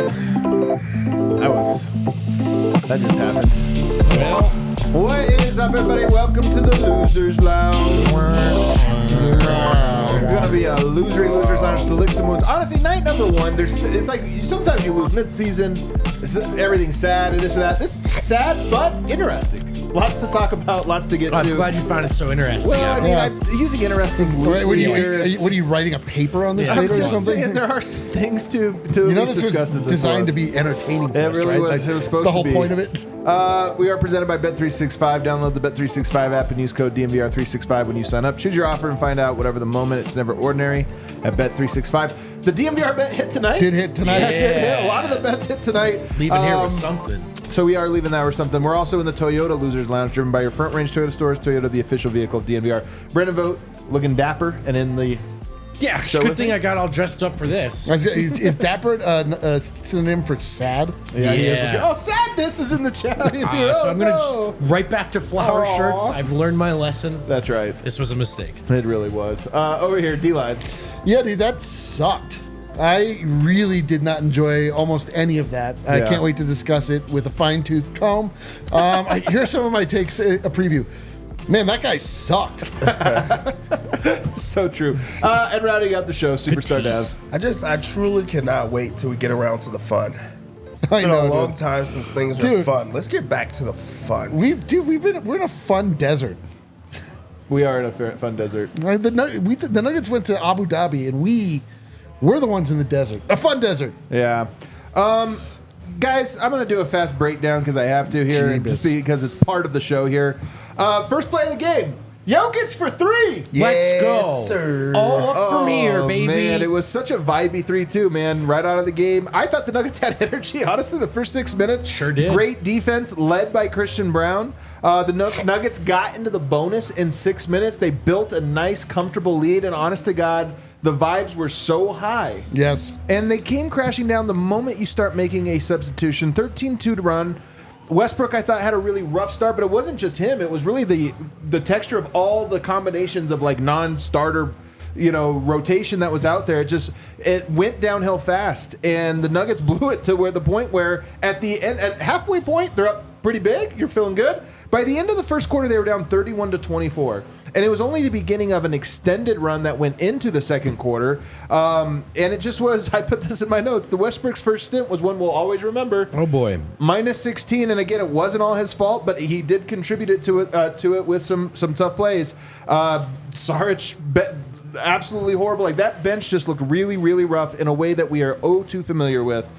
man. That just happened. Well, what is up, everybody? Welcome to the Losers Lounge. Gonna be a Losers Lounge to lick some wounds. Honestly, night number one, it's like sometimes you lose mid-season. Everything's sad or this or that. This is sad, but interesting. Lots to talk about, lots to get to. I'm glad you found it so interesting. Well, I mean, I'm using interesting. What are you writing a paper on this later or something? Saying there are some things to discuss. This was designed to be entertaining for us, really right? was. It was supposed the whole to be. point of it. We are presented by Bet365. Download the Bet365 app and use code DNVR365 when you sign up. Choose your offer and find out whatever the moment. It's never ordinary at Bet365. The DNVR bet hit tonight. Did hit tonight. Yeah, did hit. A lot of the bets hit tonight. Leaving here with something. So we are leaving that with something. We're also in the Toyota Losers Lounge, driven by your Front Range Toyota stores. Toyota, the official vehicle of DNVR. Brendan Vogt, looking dapper and in the... Yeah, good thing I got all dressed up for this. Is dapper a synonym for sad? Yeah. He is. Oh, sadness is in the chat. So I'm going to right back to flower shirts. I've learned my lesson. That's right. This was a mistake. It really was. Over here, D-Line. Yeah, dude, that sucked. I really did not enjoy almost any of that. I can't wait to discuss it with a fine-tooth comb. Here's some of my takes, a preview. Man, that guy sucked. So true. And rounding out the show, Superstar Daz. I truly cannot wait till we get around to the fun. It's been a long time since things were fun. Let's get back to the fun. We're in a fun desert. We are in a fun desert. The Nuggets went to Abu Dhabi, and we're the ones in the desert. A fun desert. Yeah. Guys, I'm going to do a fast breakdown because I have to here, just because it's part of the show here. First play of the game. Jokic for three. Let's go. Sir. All up from here, baby. Man, it was such a vibey 3-2, man, right out of the game. I thought the Nuggets had energy, honestly, the first 6 minutes. Sure did. Great defense led by Christian Braun. The Nuggets got into the bonus in 6 minutes. They built a nice, comfortable lead, and honest to God, the vibes were so high. Yes. And they came crashing down the moment you start making a substitution. 13-2 to run. Westbrook, I thought, had a really rough start, but it wasn't just him. It was really the texture of all the combinations of like non-starter, rotation that was out there. It went downhill fast, and the Nuggets blew it to the point where at the end, at halfway point, they're up pretty big. You're feeling good. By the end of the first quarter, they were down 31-24. And it was only the beginning of an extended run that went into the second quarter. And it just was, I put this in my notes, the Westbrook's first stint was one we'll always remember. Oh, boy. Minus 16, and again, it wasn't all his fault, but he did contribute to it with some tough plays. Saric, absolutely horrible. Like, that bench just looked really, really rough in a way that we are too familiar with.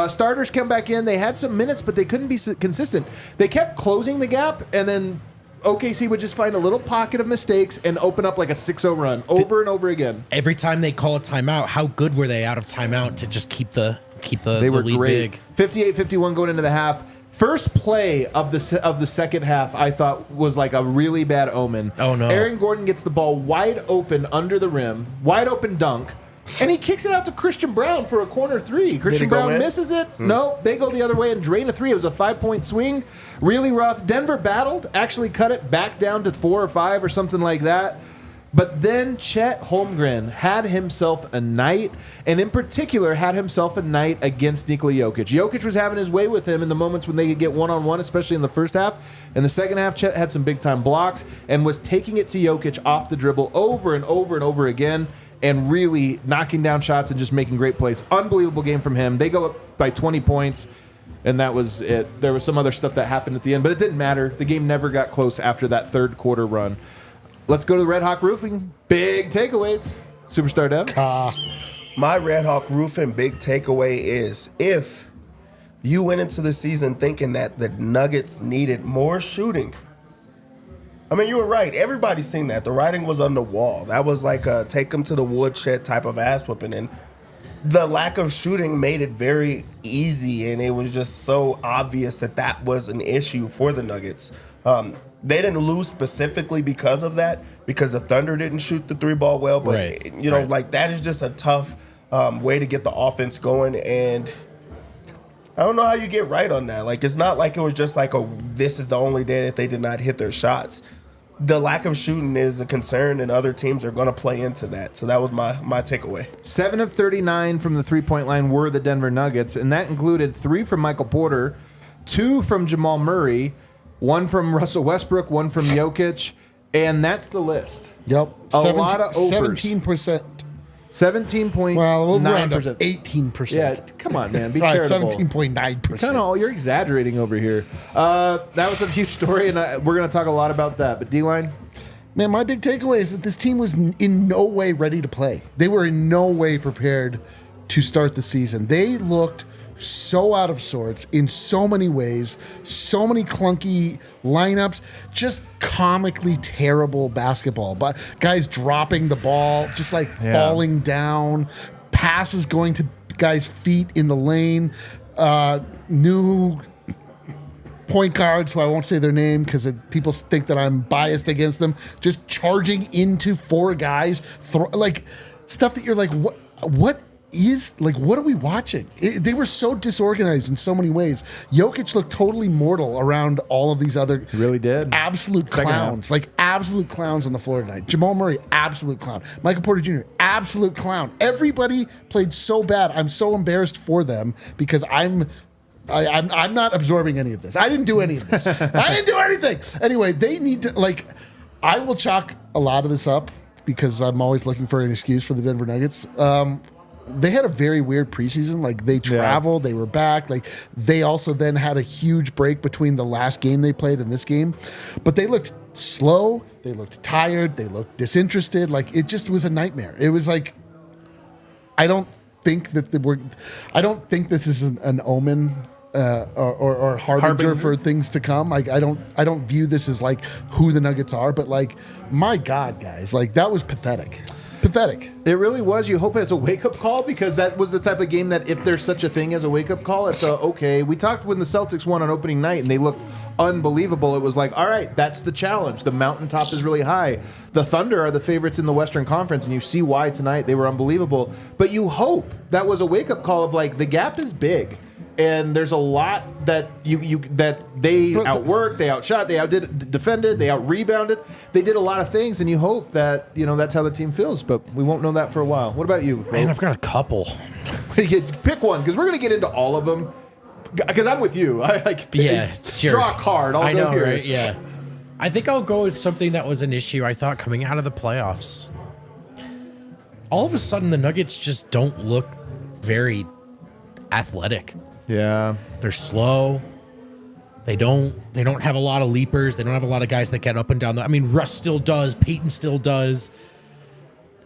Starters come back in. They had some minutes, but they couldn't be consistent. They kept closing the gap, and then OKC would just find a little pocket of mistakes and open up like a 6-0 run over and over again. Every time they call a timeout, how good were they out of timeout to just keep the They were lead great. big? 58-51 going into the half. First play of the second half, I thought was like a really bad omen. Oh, no. Aaron Gordon gets the ball wide open under the rim, wide open dunk, and he kicks it out to Christian Braun for a corner three. Christian Braun misses it. No, they go the other way and drain a three. It was a 5-point swing. Really rough. Denver battled, actually cut it back down to 4 or 5 or something like that. But then Chet Holmgren had himself a night, and in particular had himself a night against Nikola Jokic. Jokic was having his way with him in the moments when they could get one-on-one, especially in the first half. In the second half, Chet had some big-time blocks and was taking it to Jokic off the dribble over and over and over again, and really knocking down shots and just making great plays. Unbelievable game from him. They go up by 20 points, and that was it. There was some other stuff that happened at the end, but it didn't matter. The game never got close after that third quarter run. Let's go to the Red Hawk Roofing. Big takeaways. Superstar Dev. My Red Hawk Roofing big takeaway is if you went into the season thinking that the Nuggets needed more shooting, I mean, you were right. Everybody's seen that. The writing was on the wall. That was like a take them to the woodshed type of ass whooping. And the lack of shooting made it very easy, and it was just so obvious that was an issue for the Nuggets. They didn't lose specifically because of that, because the Thunder didn't shoot the three ball well. But, like that is just a tough way to get the offense going. And I don't know how you get right on that. Like, it's not like it was just like, this is the only day that they did not hit their shots. the lack of shooting is a concern, and other teams are going to play into that. So that was my takeaway. 7 of 39 from the three-point line were the Denver Nuggets, and that included 3 from Michael Porter, 2 from Jamal Murray, 1 from Russell Westbrook, 1 from Jokic, and that's the list. Yep. A lot of overs. 17%. 17.9%. Well, we'll round up 18%. Yeah, come on, man. Be All right, charitable. 17.9%. You're exaggerating over here. That was a huge story, and we're going to talk a lot about that. But D-line? Man, my big takeaway is that this team was in no way ready to play. They were in no way prepared to start the season. They looked so out of sorts in so many ways, so many clunky lineups, just comically terrible basketball. But guys dropping the ball, just like falling down, passes going to guys' feet in the lane, new point guards, who I won't say their name because people think that I'm biased against them, just charging into 4 guys, like stuff that you're like, what are we watching? They were so disorganized in so many ways. Jokic looked totally mortal around all of these other really did absolute clowns, like absolute clowns on the floor tonight. Jamal Murray, absolute clown. Michael Porter Jr., absolute clown. Everybody played so bad. I'm so embarrassed for them because I'm not absorbing any of this. I didn't do any of this. I didn't do anything. Anyway, they need to, I will chalk a lot of this up because I'm always looking for an excuse for the Denver Nuggets. They had a very weird preseason. Like, they traveled, they were back. Like, they also then had a huge break between the last game they played and this game. That they looked slow, they looked tired, they looked disinterested. Like, it just was a nightmare. It was like, I don't think that this is an omen or harbinger for things to come. Like, I don't view this as like who the Nuggets are, but like, my God, guys, like, that was pathetic. Pathetic. It really was. You hope it's a wake-up call because that was the type of game that if there's such a thing as a wake-up call, it's okay. We talked when the Celtics won on opening night and they looked unbelievable. It was like, all right, that's the challenge. The mountaintop is really high. The Thunder are the favorites in the Western Conference, and you see why tonight they were unbelievable. But you hope that was a wake-up call of like, the gap is big. And there's a lot that that they outworked, they outshot, they defended, they out-rebounded. They did a lot of things, and you hope that, that's how the team feels. But we won't know that for a while. What about you, Man, I've got a couple. Pick one, because we're going to get into all of them. Because I'm with you. Draw a card. I'll go here. Right? Yeah. I think I'll go with something that was an issue I thought coming out of the playoffs. All of a sudden, the Nuggets just don't look very athletic. Yeah. They're slow. They don't have a lot of leapers. They don't have a lot of guys that get up and down. I mean, Russ still does. Peyton still does.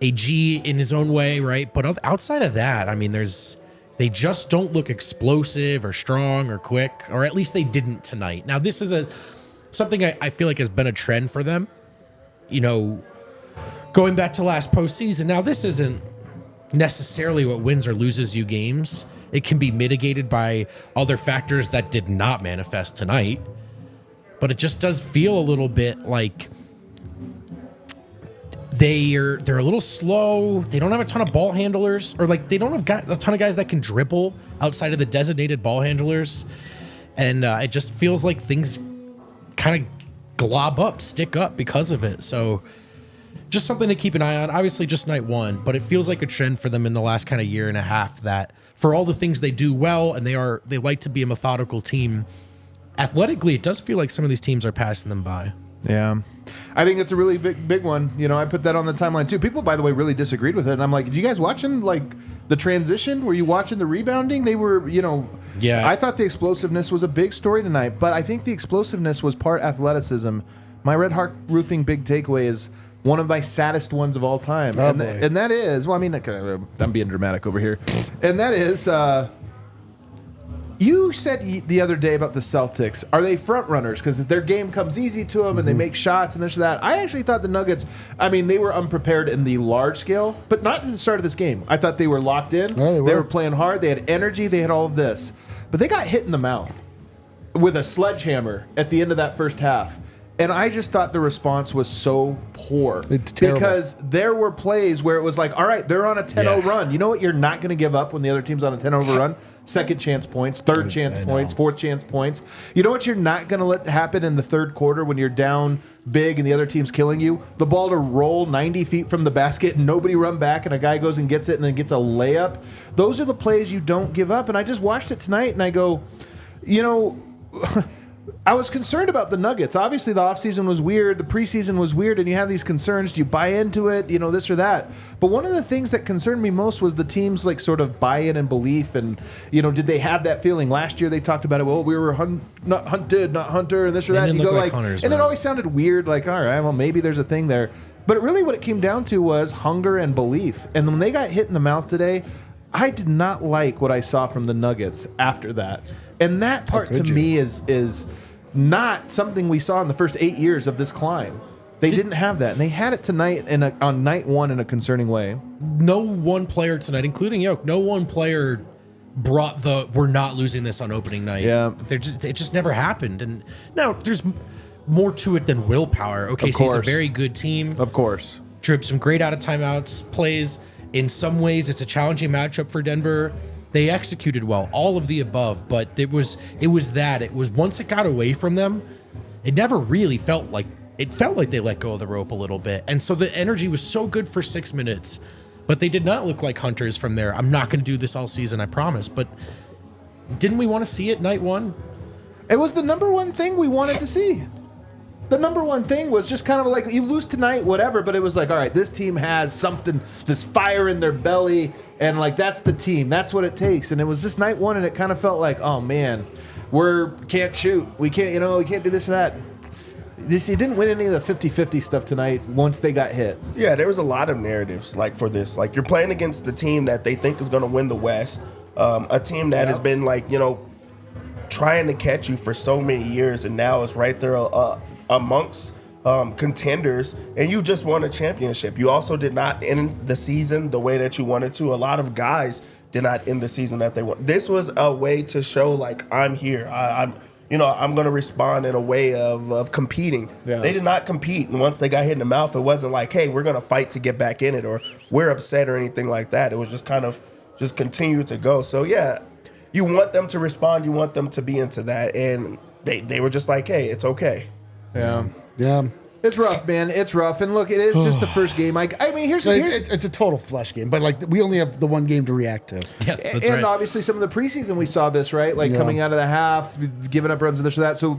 AG in his own way, right? But outside of that, I mean, they just don't look explosive or strong or quick, or at least they didn't tonight. Now, this is something I feel like has been a trend for them, going back to last postseason. Now, this isn't necessarily what wins or loses you games. It can be mitigated by other factors that did not manifest tonight. But it just does feel a little bit like they're a little slow. They don't have a ton of ball handlers, or like they don't have a ton of guys that can dribble outside of the designated ball handlers. And it just feels like things kind of stick up because of it. So just something to keep an eye on. Obviously just night one, but it feels like a trend for them in the last kind of year and a half that for all the things they do well, and they like to be a methodical team, athletically, it does feel like some of these teams are passing them by. Yeah. I think it's a really big one. I put that on the timeline too. People, by the way, really disagreed with it. And I'm like, did you guys watching like the transition? Were you watching the rebounding? They were, Yeah. I thought the explosiveness was a big story tonight, but I think the explosiveness was part athleticism. My Red Hawk Roofing big takeaway is one of my saddest ones of all time. Oh, and that is, I'm being dramatic over here. And that is, you said the other day about the Celtics. Are they front runners? Because their game comes easy to them and they make shots and this or that. I actually thought the Nuggets, they were unprepared in the large scale, but not at the start of this game. I thought they were locked in. Yeah, they were playing hard. They had energy. They had all of this. But they got hit in the mouth with a sledgehammer at the end of that first half. And I just thought the response was so poor. It's terrible. Because there were plays where it was like, all right, they're on a 10-0 run. You know what you're not going to give up when the other team's on a 10-0 run? Second chance points, third chance points, fourth chance points. You know what you're not going to let happen in the third quarter when you're down big and the other team's killing you? The ball to roll 90 feet from the basket and nobody run back and a guy goes and gets it and then gets a layup. Those are the plays you don't give up. And I just watched it tonight and I go, you know... I was concerned about the Nuggets. Obviously, the offseason was weird. The preseason was weird, and you have these concerns. Do you buy into it? You know, this or that. But one of the things that concerned me most was the team's, like, sort of buy-in and belief. And, you know, did they have that feeling? Last year, they talked about it. Well, we were not hunted, not hunter, and this or that. And you go like hunters, and it always sounded weird. Like, all right, well, maybe there's a thing there. But really what it came down to was hunger and belief. And when they got hit in the mouth today, I did not like what I saw from the Nuggets after that. And that part to me is not something we saw in the first 8 years of this climb. They didn't have that. And they had it tonight on night one in a concerning way. No one player tonight, including Yoke, no one player brought we're not losing this on opening night. Yeah. It just never happened. And now there's more to it than willpower. OKC's a very good team. Of course. Drip some great out of timeouts plays. In some ways, it's a challenging matchup for Denver. They executed well, all of the above, but it was once it got away from them, it never really felt like they let go of the rope a little bit. And so the energy was so good for 6 minutes, but they did not look like hunters from there. I'm not going to do this all season, I promise. But didn't we want to see it night one? It was the number one thing we wanted to see. The number one thing was just kind of like, you lose tonight, whatever, but it was like, all right, this team has something, this fire in their belly, and like, that's the team. That's what it takes. And it was just night one, and it kind of felt like, oh man, can't shoot. We can't do this and that. You didn't win any of the 50-50 stuff tonight once they got hit. Yeah, there was a lot of narratives like for this. Like, you're playing against the team that they think is going to win the West, a team that has been like, you know, trying to catch you for so many years, and now is right there amongst contenders, and you just won a championship. You also did not end the season the way that you wanted to. A lot of guys did not end the season that they want. This was a way to show, like, I'm here. I'm going to respond in a way of competing. Yeah. They did not compete, and once they got hit in the mouth, it wasn't like, hey, we're going to fight to get back in it, or we're upset or anything like that. It was just kind of just continue to go. So, yeah, you want them to respond. You want them to be into that, and they were just like, hey, it's okay. Yeah. Yeah. It's rough, man. It's rough. And look, it is just the first game. I mean, here's it's a total flesh game, but like we only have the one game to react to. Yeah, that's and right. Obviously some of the preseason we saw this, right? Like coming out of the half, giving up runs and this or that. So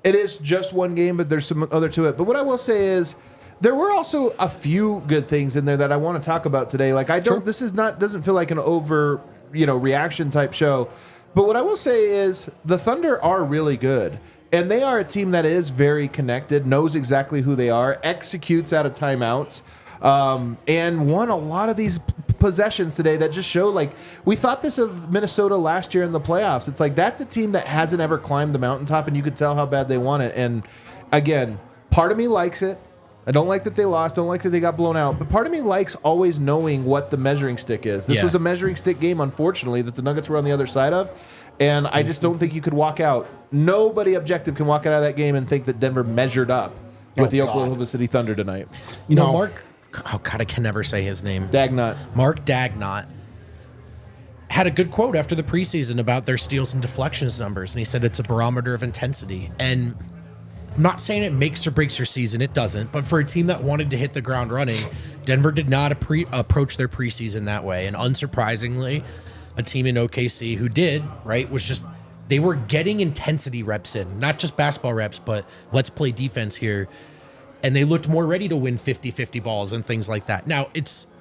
it is just one game, but there's some other to it. But what I will say is there were also a few good things in there that I want to talk about today. Like this doesn't feel like an over, reaction type show. But what I will say is the Thunder are really good. And they are a team that is very connected, knows exactly who they are, executes out of timeouts, and won a lot of these possessions today that just show, like, we thought this of Minnesota last year in the playoffs. It's like, that's a team that hasn't ever climbed the mountaintop, and you could tell how bad they want it. And, again, part of me likes it. I don't like that they lost. Don't like that they got blown out. But part of me likes always knowing what the measuring stick is. This was a measuring stick game, unfortunately, that the Nuggets were on the other side of. And I just don't think you could walk out. Nobody objective can walk out of that game and think that Denver measured up with the Oklahoma City Thunder tonight. Mark, oh God, I can never say his name. Dagnott. Mark Dagnott had a good quote after the preseason about their steals and deflections numbers. And he said it's a barometer of intensity. And I'm not saying it makes or breaks your season. It doesn't. But for a team that wanted to hit the ground running, Denver did not approach their preseason that way. And unsurprisingly, a team in OKC who did, right, was just, they were getting intensity reps in, not just basketball reps, but let's play defense here. And they looked more ready to win 50-50 balls and things like that. Now,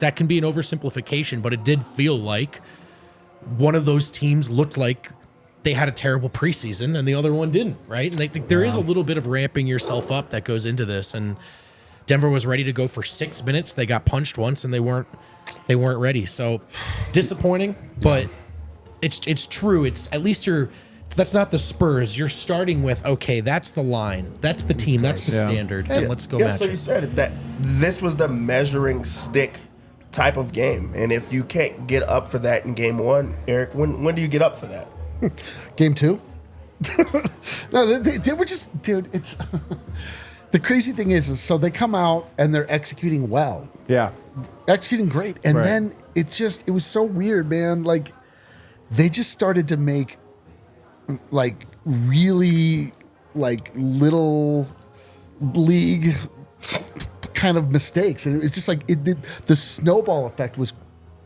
that can be an oversimplification, but it did feel like one of those teams looked like they had a terrible preseason and the other one didn't, right? And I think there is a little bit of ramping yourself up that goes into this. And Denver was ready to go for 6 minutes. They got punched once and they weren't ready. So disappointing, but it's true. It's at least that's not the Spurs. You're starting with, okay, that's the line. That's the team. That's the standard. And let's go match so you said it, that this was the measuring stick type of game. And if you can't get up for that in game one, Eric, when do you get up for that? Game two. No, they were just, dude, it's... The crazy thing is so they come out and they're executing well. Yeah. Executing great. And Right. then it was so weird, man. Like, they just started to make, like, really, like, little league kind of mistakes. And it's just like, the snowball effect was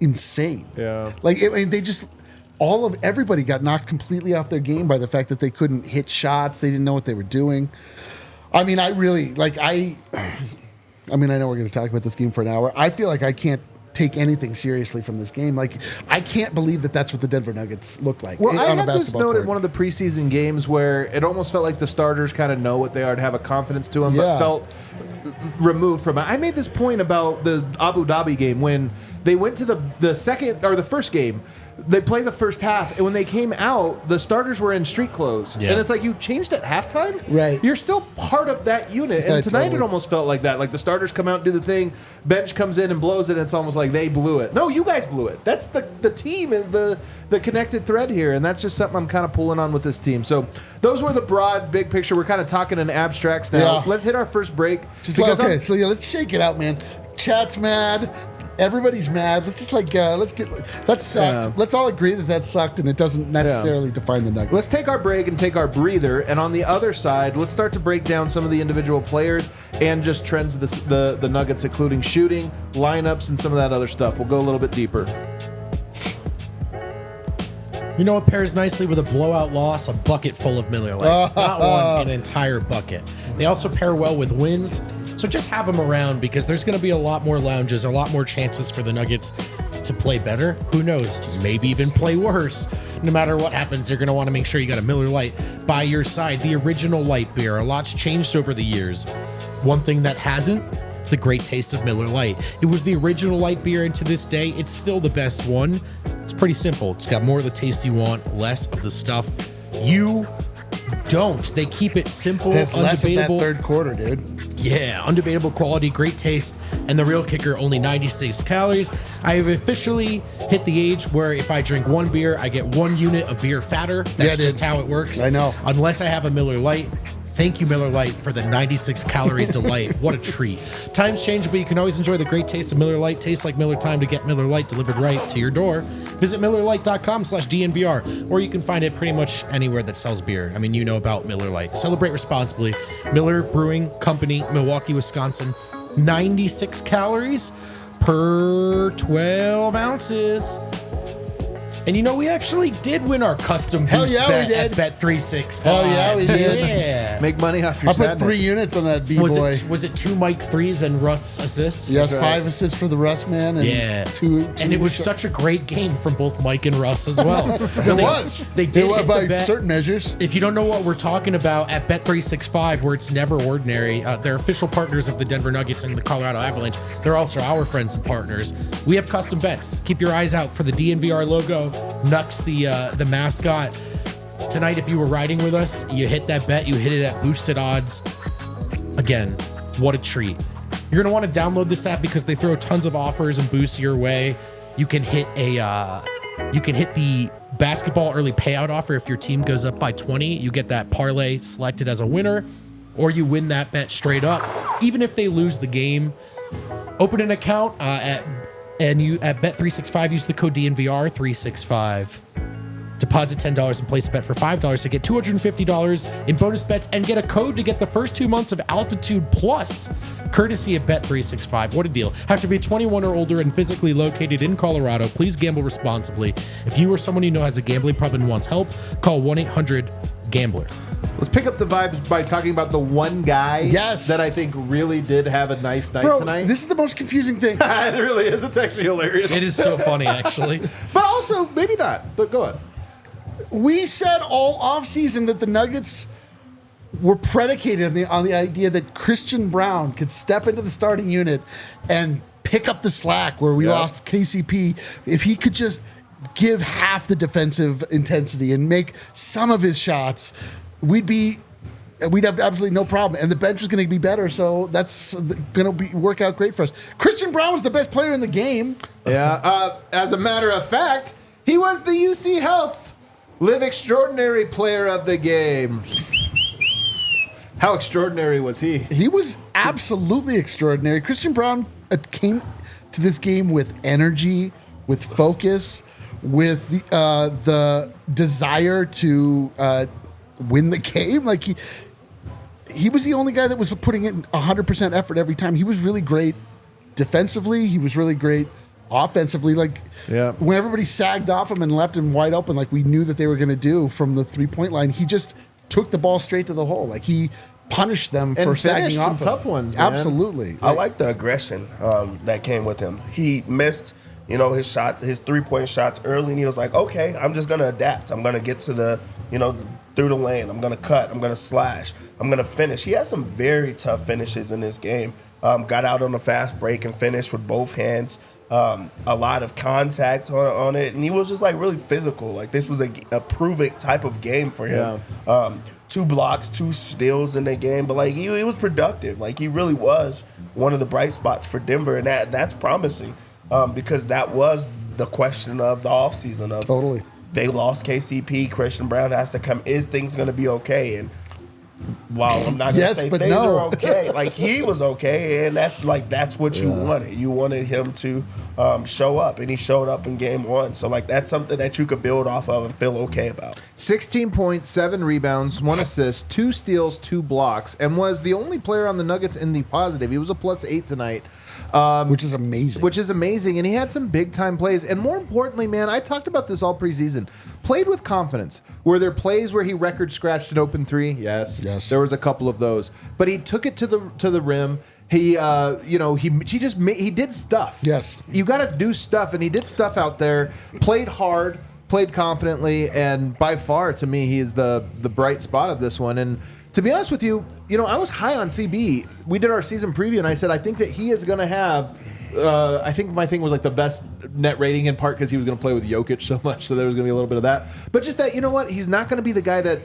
insane. Yeah. Like, they just... Everybody got knocked completely off their game by the fact that they couldn't hit shots. They didn't know what they were doing. I mean, I know we're going to talk about this game for an hour. I feel like I can't take anything seriously from this game. Like, I can't believe that that's what the Denver Nuggets look like. Well, I on a had this basketball note court. at one of the preseason games where it almost felt like the starters kind of know what they are to have a confidence to them, Yeah. but felt removed from it. I made this point about the Abu Dhabi game when they went to the second or the first game. They played the first half, and when they came out, the starters were in street clothes. Yeah. And it's like, you changed at halftime? Right. You're still part of that unit. And Yeah, tonight totally. it almost felt like that. Like the starters come out and do the thing, bench comes in and blows it, and it's almost like they blew it. No, you guys blew it. That's the team is the connected thread here, and that's just something I'm kind of pulling on with this team. So those were the broad, big picture. We're kind of talking in abstracts now. Yeah. Let's hit our first break. Let's shake it out, man. Chat's mad. Everybody's mad. Let's just that sucked. Yeah. Let's all agree that sucked, and it doesn't necessarily define the Nuggets. Let's take our break and take our breather, and on the other side, let's start to break down some of the individual players and just trends of the Nuggets, including shooting, lineups, and some of that other stuff. We'll go a little bit deeper. You know what pairs nicely with a blowout loss? A bucket full of Miller Lights. Not one, an entire bucket. They also pair well with wins. So just have them around because there's going to be a lot more lounges, a lot more chances for the Nuggets to play better. Who knows? Maybe even play worse. No matter what happens, you're going to want to make sure you got a Miller Lite by your side. The original light beer. A lot's changed over the years. One thing that hasn't, the great taste of Miller Lite. It was the original light beer, and to this day, it's still the best one. It's pretty simple. It's got more of the taste you want, less of the stuff you don't. They keep it simple, It's less of that undebatable. third quarter, dude. Yeah, undebatable quality, great taste, and the real kicker, only 96 calories. I have officially hit the age where if I drink one beer, I get 1 unit of beer fatter. That's Yeah, just dude. how it works. I know. Unless I have a Miller Lite. Thank you, Miller Lite, for the 96 calorie delight. What a treat. Times change, but you can always enjoy the great taste of Miller Lite. Tastes like Miller time to get Miller Lite delivered right to your door. Visit MillerLite.com/DNVR, or you can find it pretty much anywhere that sells beer. I mean, you know about Miller Lite. Celebrate responsibly. Miller Brewing Company, Milwaukee, Wisconsin. 96 calories per 12 ounces. And you know, we actually did win our custom Hell boost yeah, bet we did. at Bet365. Hell yeah, we did. Yeah. Make money off your I put sadness. 3 units on that B-boy. Was it 2 Mike threes and Russ assists? Yes, right. 5 assists for the Russ man. And Yeah. two And it was such a great game from both Mike and Russ as well. It was. They did It was hit by the bet. certain measures. If you don't know what we're talking about, at Bet365, where it's never ordinary, they're official partners of the Denver Nuggets and the Colorado Avalanche. They're also our friends and partners. We have custom bets. Keep your eyes out for the DNVR logo. Nux, the mascot. Tonight, if you were riding with us, you hit that bet. You hit it at boosted odds. Again, what a treat. You're going to want to download this app because they throw tons of offers and boosts your way. You can hit the basketball early payout offer. If your team goes up by 20, you get that parlay selected as a winner, or you win that bet straight up. Even if they lose the game, open an account at Bet365. Use the code DNVR365. Deposit $10 and place a bet for $5 to get $250 in bonus bets and get a code to get the first 2 months of Altitude Plus, courtesy of Bet365. What a deal. Have to be 21 or older and physically located in Colorado. Please gamble responsibly. If you or someone you know has a gambling problem and wants help, call 1-800-GAMBLER. Let's pick up the vibes by talking about the one guy that I think really did have a nice night tonight. This is the most confusing thing. It really is. It's actually hilarious. It is so funny, actually. But also, maybe not. But go on. We said all offseason that the Nuggets were predicated on the idea that Christian Braun could step into the starting unit and pick up the slack where we lost KCP. If he could just give half the defensive intensity and make some of his shots, we'd have absolutely no problem. And the bench was going to be better, so that's going to work out great for us. Christian Braun was the best player in the game. Yeah. As a matter of fact, he was the UC Health Live extraordinary player of the game. How extraordinary was he? He was absolutely extraordinary. Christian Braun came to this game with energy, with focus, with the desire to win the game. Like he was the only guy that was putting in 100% effort every time. He was really great defensively. He was really great offensively. Like when everybody sagged off him and left him wide open, like we knew that they were going to do from the 3-point line, he just took the ball straight to the hole. Like he punished them for sagging off. Some tough ones, man. Absolutely. I like the aggression that came with him. He missed, his 3-point shots early, and he was like, okay, I'm just going to adapt. I'm going to get to the, through the lane. I'm going to cut. I'm going to slash. I'm going to finish. He had some very tough finishes in this game. Got out on a fast break and finished with both hands. A lot of contact on it, and he was just like really physical. Like this was a prove-it type of game for him. Yeah. 2 blocks, 2 steals in that game, but like he was productive. Like he really was one of the bright spots for Denver, and that's promising because that was the question of the offseason. Totally, they lost KCP. Christian Braun has to come. Is things going to be okay? And while I'm not going to say things are okay, like he was okay, and that's what you wanted. You wanted him to show up, and he showed up in game 1. So like that's something that you could build off of and feel okay about. 16 points, 7 rebounds, 1 assist, 2 steals, 2 blocks, and was the only player on the Nuggets in the positive. He was a +8 tonight. Which is amazing. And he had some big-time plays. And more importantly, man, I talked about this all preseason. Played with confidence. Were there plays where he record-scratched an open 3? Yes. There was a couple of those. But he took it to the rim. He did stuff. Yes. You got to do stuff, and he did stuff out there. Played hard, played confidently, and by far, to me, he is the bright spot of this one. And to be honest with you, I was high on CB. We did our season preview, and I said I think that he is going to have. I think my thing was like the best net rating in part because he was going to play with Jokic so much, so there was going to be a little bit of that. But just that, he's not going to be the guy that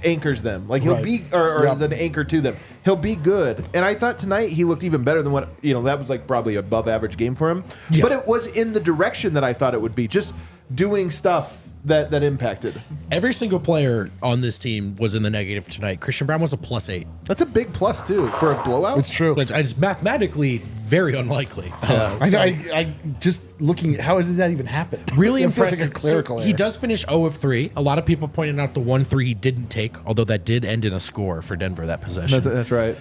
anchors them. Like he'll be, or is an anchor to them. He'll be good. And I thought tonight he looked even better than what that was like probably above average game for him. Yeah. But it was in the direction that I thought it would be, just doing stuff that impacted. Every single player on this team was in the negative tonight. Christian Braun was a +8. That's a big plus too for a blowout. It's true. But it's mathematically very unlikely. I just looking at how does that even happen? Really it feels impressive. like a clerical He does finish 0 of 3. A lot of people pointed out the 1-3 he didn't take, although that did end in a score for Denver, that possession. That's right.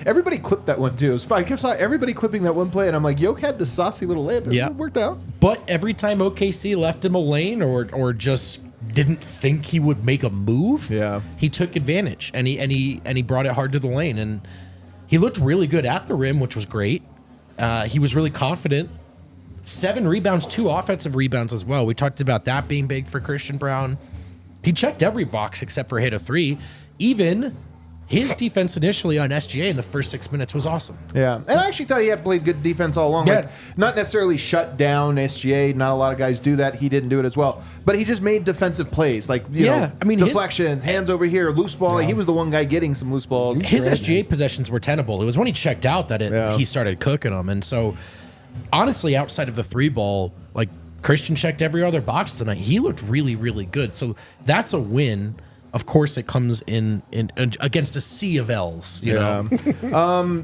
Everybody clipped that one too. It was fun. I kept saw everybody clipping that one play, and I'm like, Yoke had the saucy little layup. It worked out. But every time OKC left him a lane or just didn't think he would make a move, he took advantage and he brought it hard to the lane, and he looked really good at the rim, which was great. He was really confident. 7 rebounds, 2 offensive rebounds as well. We talked about that being big for Christian Braun. He checked every box except for hit a 3. Even his defense initially on SGA in the first 6 minutes was awesome. Yeah, and I actually thought he had played good defense all along. Yeah. Like, not necessarily shut down SGA. Not a lot of guys do that. He didn't do it as well. But he just made defensive plays, like deflections, hands over here, loose ball. He was the one guy getting some loose balls. His SGA possessions were tenable. It was when he checked out that he started cooking them. And so, honestly, outside of the 3 ball, like Christian checked every other box tonight. He looked really, really good. So that's a win. Of course, it comes in against a sea of L's, you know.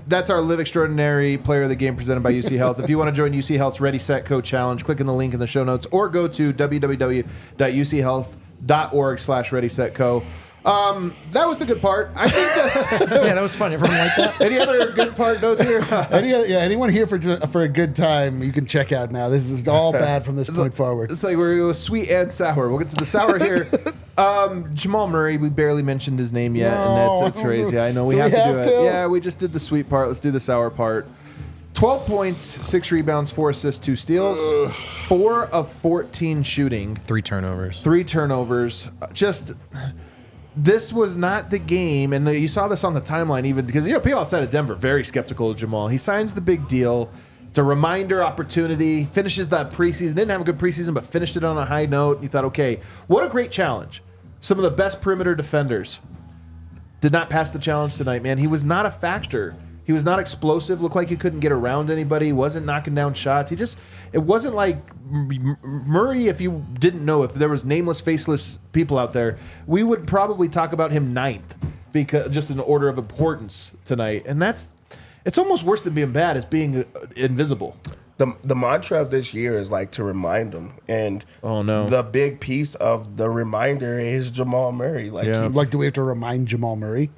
That's our Live Extraordinary Player of the Game presented by UC Health. If you want to join UC Health's Ready, Set, Co Challenge, click on the link in the show notes or go to www.uchealth.org/ReadySetCo. That was the good part. I think that that was fun. Everyone liked that. Any other good part notes here? Anyone here for a good time, you can check out now. This is all bad from this point forward. It's like we're sweet and sour. We'll get to the sour here. Jamal Murray, we barely mentioned his name yet, and it's crazy. I know we have to do it. Yeah, we just did the sweet part. Let's do the sour part. 12 points, 6 rebounds, 4 assists, 2 steals, 4 of 14 shooting. 3 turnovers. 3 turnovers. This was not the game, and you saw this on the timeline even because people outside of Denver very skeptical of Jamal. He signs the big deal. It's a reminder opportunity. Finishes that preseason. Didn't have a good preseason, but finished it on a high note. You thought, okay, what a great challenge. Some of the best perimeter defenders did not pass the challenge tonight, man. He was not a factor. He was not explosive. Looked like he couldn't get around anybody. He wasn't knocking down shots. It wasn't like Murray. If you didn't know, if there was nameless, faceless people out there, we would probably talk about him ninth, because just in order of importance tonight. And it's almost worse than being bad. It's being invisible. The mantra of this year is like to remind them, and the big piece of the reminder is Jamal Murray. Do we have to remind Jamal Murray?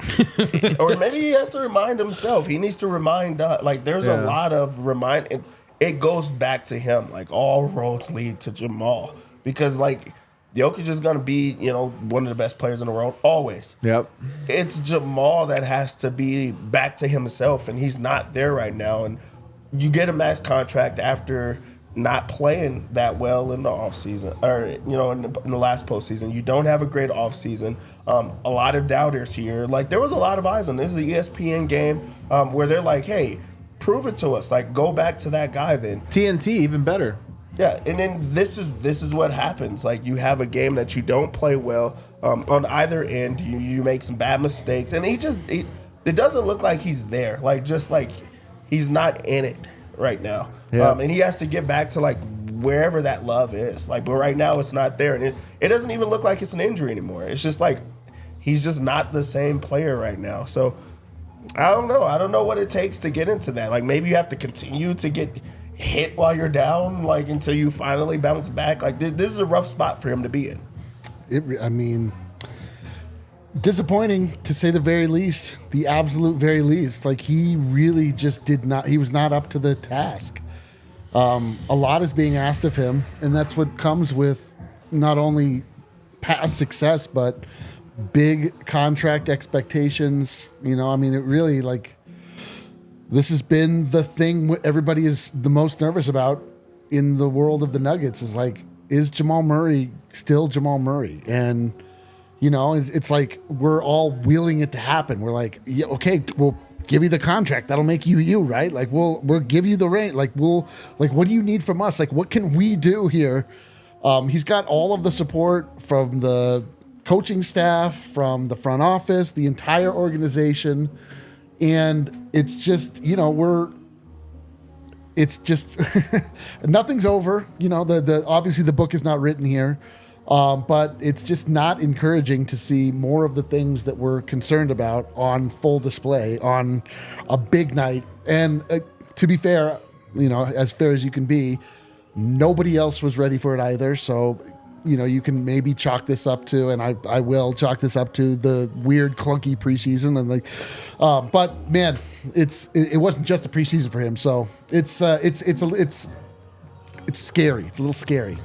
Or maybe he has to remind himself. He needs to remind us. There's a lot of remind. It goes back to him. All roads lead to Jamal, because Jokic is going to be, one of the best players in the world always. Yep. It's Jamal that has to be back to himself, and he's not there right now. And you get a max contract after not playing that well in the offseason, or, in the last postseason. You don't have a great offseason. A lot of doubters here. There was a lot of eyes on this. This is an ESPN game where they're like, hey, prove it to us. Go back to that guy then. TNT, even better. Yeah, and then this is what happens. You have a game that you don't play well on either end. You make some bad mistakes, and it doesn't look like he's there. He's not in it right now. Yeah. And he has to get back to wherever that love is. But right now it's not there, and it doesn't even look like it's an injury anymore. It's just he's just not the same player right now. So I don't know. I don't know what it takes to get into that. Maybe you have to continue to get hit while you're down, until you finally bounce back. This is a rough spot for him to be in. Disappointing to say the very least, the absolute very least. He really just he was not up to the task. A lot is being asked of him, and that's what comes with not only past success, but big contract expectations. It really, this has been the thing everybody is the most nervous about in the world of the Nuggets is Jamal Murray still Jamal Murray? And it's we're all willing it to happen. We're yeah, okay, we'll give you the contract. That'll make you, right? We'll give you the rate. What do you need from us? What can we do here? He's got all of the support from the coaching staff, from the front office, the entire organization. And it's just, it's just nothing's over. Obviously the book is not written here. But it's just not encouraging to see more of the things that we're concerned about on full display on a big night. And to be fair, as fair as you can be, nobody else was ready for it either. So, you can maybe chalk this up to, and I will chalk this up to the weird, clunky preseason. And but man, it wasn't just a preseason for him. So it's scary. It's a little scary.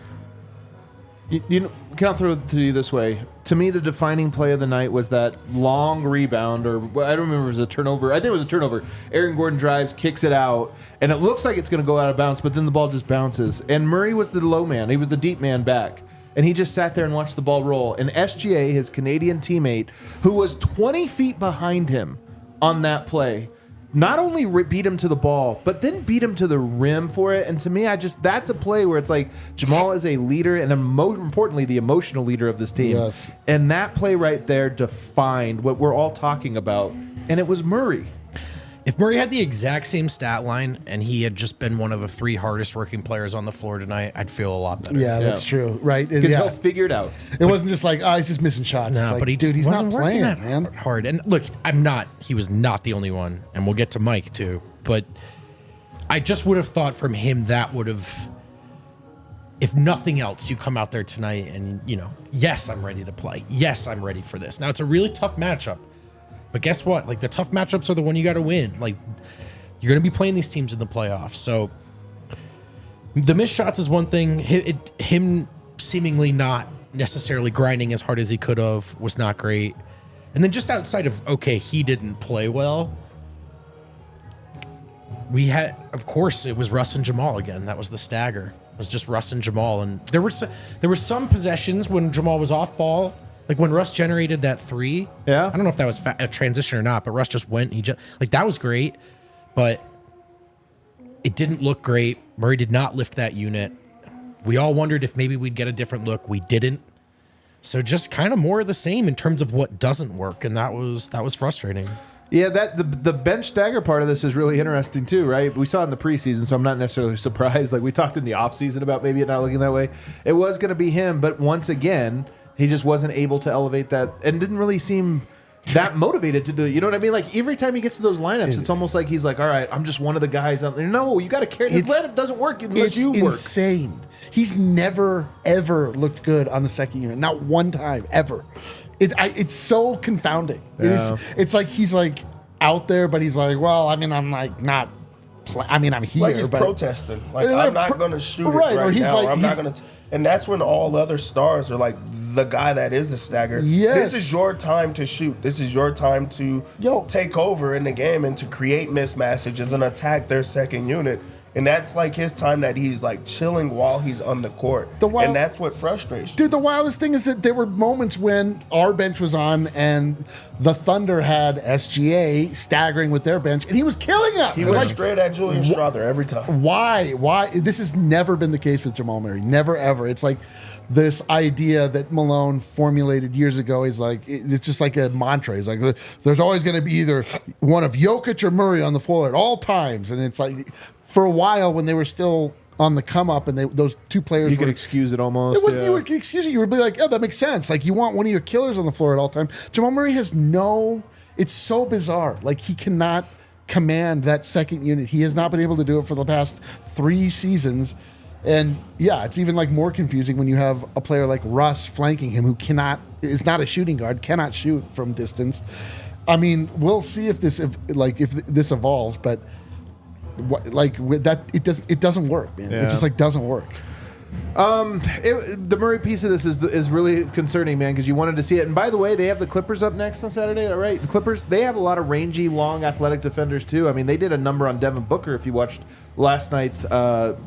Can I throw it to you this way? To me, the defining play of the night was that long rebound, or I don't remember if it was a turnover. I think it was a turnover. Aaron Gordon drives, kicks it out, and it looks like it's going to go out of bounds, but then the ball just bounces. And Murray was the low man. He was the deep man back. And he just sat there and watched the ball roll. And SGA, his Canadian teammate, who was 20 feet behind him on that play, not only beat him to the ball, but then beat him to the rim for it. And to me, that's a play where it's Jamal is a leader, and more importantly, the emotional leader of this team. Yes. And that play right there defined what we're all talking about. And it was Murray. If Murray had the exact same stat line and he had just been one of the 3 hardest working players on the floor tonight, I'd feel a lot better. Yeah, that's true. Right. Because he'll figure it out. It wasn't just he's just missing shots. No, but he's not playing, that man. Hard. And look, he was not the only one. And we'll get to Mike too. But I just would have thought from him that would have, if nothing else, you come out there tonight and, yes, I'm ready to play. Yes, I'm ready for this. Now, it's a really tough matchup. But guess what? The tough matchups are the one you got to win. You're going to be playing these teams in the playoffs. So the missed shots is one thing. Him seemingly not necessarily grinding as hard as he could have was not great. And then just outside of, he didn't play well, we had, of course, it was Russ and Jamal again. That was the stagger. It was just Russ and Jamal. And there were some possessions when Jamal was off ball. When Russ generated that 3, yeah. I don't know if that was a transition or not, but Russ just went. That was great, but it didn't look great. Murray did not lift that unit. We all wondered if maybe we'd get a different look. We didn't. So just kind of more of the same in terms of what doesn't work, and that was frustrating. Yeah, the bench stagger part of this is really interesting too, right? We saw it in the preseason, so I'm not necessarily surprised. Like we talked in the offseason about maybe it not looking that way. It was going to be him, but once again, he just wasn't able to elevate that and didn't really seem that motivated to do it. You know what I mean? Like every time he gets to those lineups, it's almost like he's like, all right, I'm just one of the guys out there. No, you got to carry. This lineup doesn't work unless you work. It's insane. He's never, ever looked good on the second unit. Not one time, ever. It's so confounding. Yeah. It's like he's like out there, but he's like, well, I mean, I'm like not. I mean, I'm here. Like he's but protesting. Like I'm not going to shoot it right or he's now. like, I'm not going to. And that's when all other stars are like the guy that is the stagger. Yes. This is your time to shoot. This is your time to take over in the game and to create mismatches and attack their second unit. And that's like his time that he's like chilling while he's on the court. And that's what frustrates you. Dude, the wildest thing is that there were moments when our bench was on and the Thunder had SGA staggering with their bench and he was killing us. He went straight at Julian Strawther every time. Why? This has never been the case with Jamal Murray. Never, ever. It's like this idea that Malone formulated years ago is like, it's just like a mantra. He's like, there's always going to be either one of Jokic or Murray on the floor at all times. And it's like, for a while when they were still on the come up and those two players you could excuse it almost. It wasn't you would excuse it. You would be like, oh, that makes sense. Like you want one of your killers on the floor at all time. Jamal Murray has it's so bizarre. Like he cannot command that second unit. He has not been able to do it for the past 3 seasons. And yeah, it's even like more confusing when you have a player like Russ flanking him who is not a shooting guard, cannot shoot from distance. I mean, we'll see if this evolves, but it doesn't work, man. Yeah. It just like doesn't work. The Murray piece of this is really concerning, man, because you wanted to see it. And by the way, they have the Clippers up next on Saturday, right? The Clippers, they have a lot of rangy, long, athletic defenders too. I mean, they did a number on Devin Booker if you watched last night's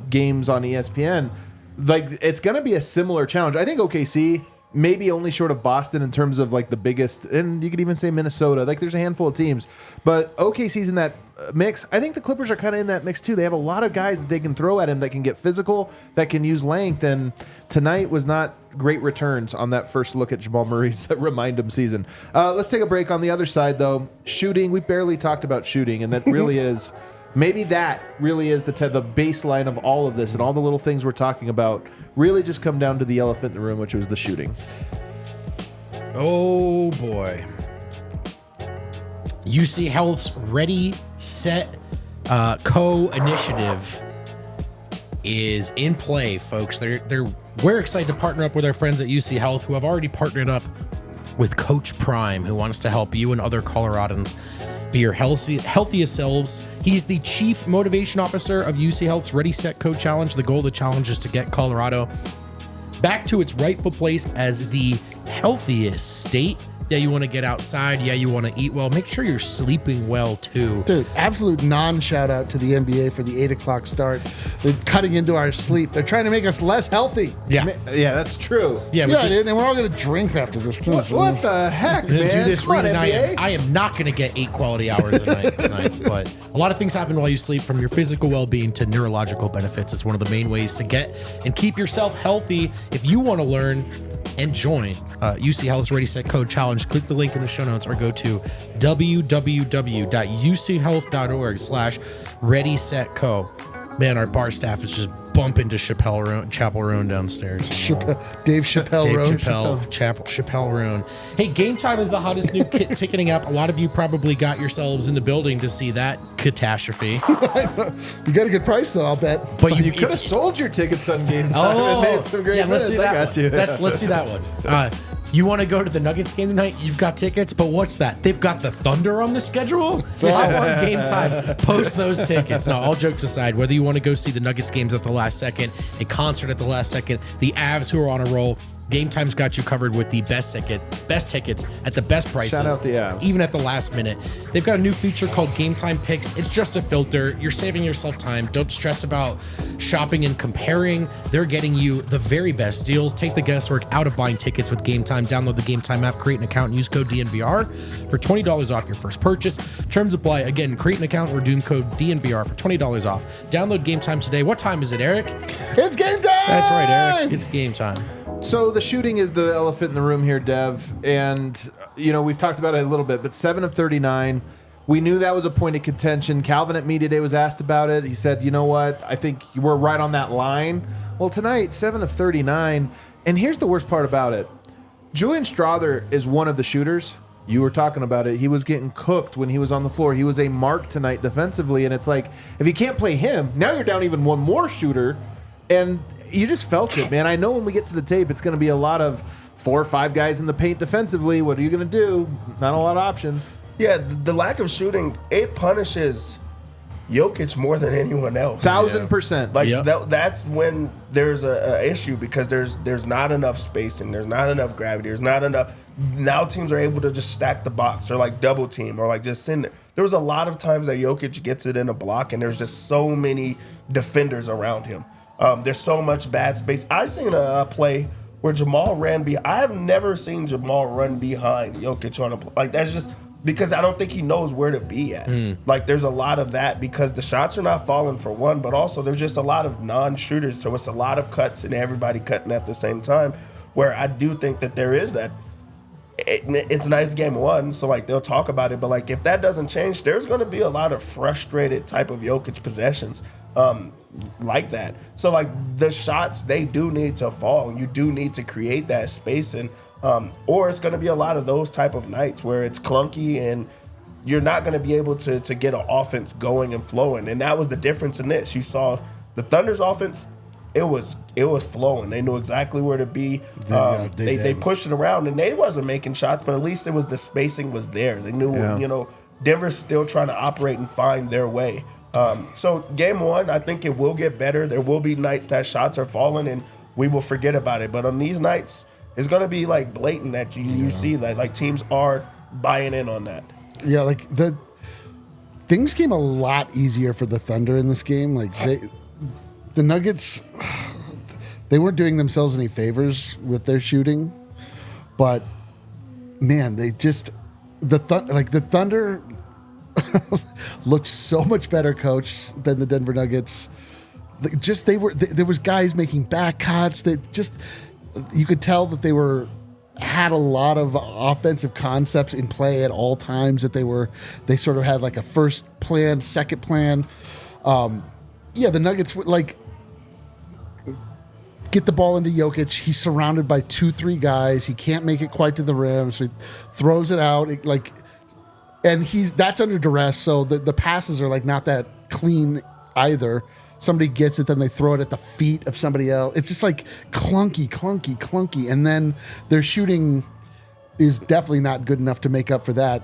games on ESPN. Like, it's going to be a similar challenge. I think OKC maybe only short of Boston in terms of like the biggest, and you could even say Minnesota. Like there's a handful of teams, but OKC's in that mix. I think the Clippers are kind of in that mix too. They have a lot of guys that they can throw at him that can get physical, that can use length, and tonight was not great returns on that first look at Jamal Murray's remind him season. Let's take a break. On the other side though, shooting, we barely talked about shooting, and that really is maybe that really is the baseline of all of this, and all the little things we're talking about really just come down to the elephant in the room, which was the shooting. Oh boy. UC Health's Ready, Set, Co-initiative is in play, folks. We're excited to partner up with our friends at UC Health, who have already partnered up with Coach Prime, who wants to help you and other Coloradans be your healthiest selves. He's the Chief Motivation Officer of UC Health's Ready, Set, Co Challenge. The goal of the challenge is to get Colorado back to its rightful place as the healthiest state. Yeah, you want to get outside. Yeah, you want to eat well. Make sure you're sleeping well, too. Dude, absolute non-shout out to the NBA for the 8 o'clock start. They're cutting into our sleep. They're trying to make us less healthy. Yeah, that's true. Yeah, dude, and we're all going to drink after this. What the heck, man? Do this Come on, reading. NBA. I am not going to get 8 quality hours a night tonight, but a lot of things happen while you sleep, from your physical well-being to neurological benefits. It's one of the main ways to get and keep yourself healthy. If you want to learn and join UC Health's Ready, Set, Co Challenge, click the link in the show notes or go to www.uchealth.org/Ready, Set, Co. Man, our bar staff is just bumping to Chapel Roan downstairs. Dave Chappelle Roan. Hey, Game Time is the hottest new ticketing app. A lot of you probably got yourselves in the building to see that catastrophe. You got a good price, though, I'll bet. But you could have sold your tickets on Game Time and made some great let's do that. I got you. Let's do that one. You want to go to the Nuggets game tonight? You've got tickets, but what's that? They've got the Thunder on the schedule? I want Game Time. Post those tickets. Now, all jokes aside, whether you want to go see the Nuggets games at the last second, a concert at the last second, the Avs who are on a roll, Game Time's got you covered with the best tickets at the best prices. Shout out the Avs. Even at the last minute. They've got a new feature called Game Time Picks. It's just a filter. You're saving yourself time. Don't stress about shopping and comparing. They're getting you the very best deals. Take the guesswork out of buying tickets with Game Time. Download the Game Time app, create an account, and use code DNVR for $20 off your first purchase. Terms apply. Again, create an account, redeem code DNVR for $20 off. Download Game Time today. What time is it, Eric? It's game time! That's right, Eric. It's game time. So the shooting is the elephant in the room here, Dev. And, we've talked about it a little bit, but 7 of 39, We knew that was a point of contention. Calvin at media day was asked about it. He said, you know what? I think we're right on that line. Well, tonight, 7 of 39. And here's the worst part about it. Julian Strawther is one of the shooters. You were talking about it. He was getting cooked when he was on the floor. He was a mark tonight defensively. And it's like, if you can't play him, now you're down even one more shooter. And you just felt it, man. I know when we get to the tape, it's going to be a lot of 4 or 5 guys in the paint defensively. What are you going to do? Not a lot of options. Yeah, the lack of shooting, it punishes Jokic more than anyone else. 1,000%. Like that's when there's a issue because there's not enough spacing, there's not enough gravity, there's not enough. Now teams are able to just stack the box or like double team or like just send it. There was a lot of times that Jokic gets it in a block and there's just so many defenders around him. There's so much bad space. I seen a play where Jamal ran behind. I have never seen Jamal run behind Jokic on a play. Like that's just. Because I don't think he knows where to be at. Like, there's a lot of that because the shots are not falling for one, but also there's just a lot of non-shooters. So it's a lot of cuts and everybody cutting at the same time where I do think that there is that. It's a nice game one, so, like, they'll talk about it. But, like, if that doesn't change, there's going to be a lot of frustrated type of Jokic possessions like that. So, like, the shots, they do need to fall. You do need to create that space and or it's going to be a lot of those type of nights where it's clunky and you're not going to be able to get an offense going and flowing. And that was the difference in this. You saw the Thunder's offense, it was flowing. They knew exactly where to be. They pushed it around and they wasn't making shots, but at least it was the spacing was there. They knew, Denver's still trying to operate and find their way. So game one, I think it will get better. There will be nights that shots are falling and we will forget about it. But on these nights, it's going to be like blatant that you see that like teams are buying in on that. Yeah, like the things came a lot easier for the Thunder in this game. Like the Nuggets, they weren't doing themselves any favors with their shooting, but man, the Thunder looked so much better coached than the Denver Nuggets. There was guys making back cuts that just. You could tell that they had a lot of offensive concepts in play at all times. That they sort of had like a first plan, second plan. The Nuggets would like get the ball into Jokic. He's surrounded by 2-3 guys. He can't make it quite to the rim, so he throws it out. And that's under duress. So the passes are like not that clean either. Somebody gets it, then they throw it at the feet of somebody else. It's just like clunky. And then their shooting is definitely not good enough to make up for that.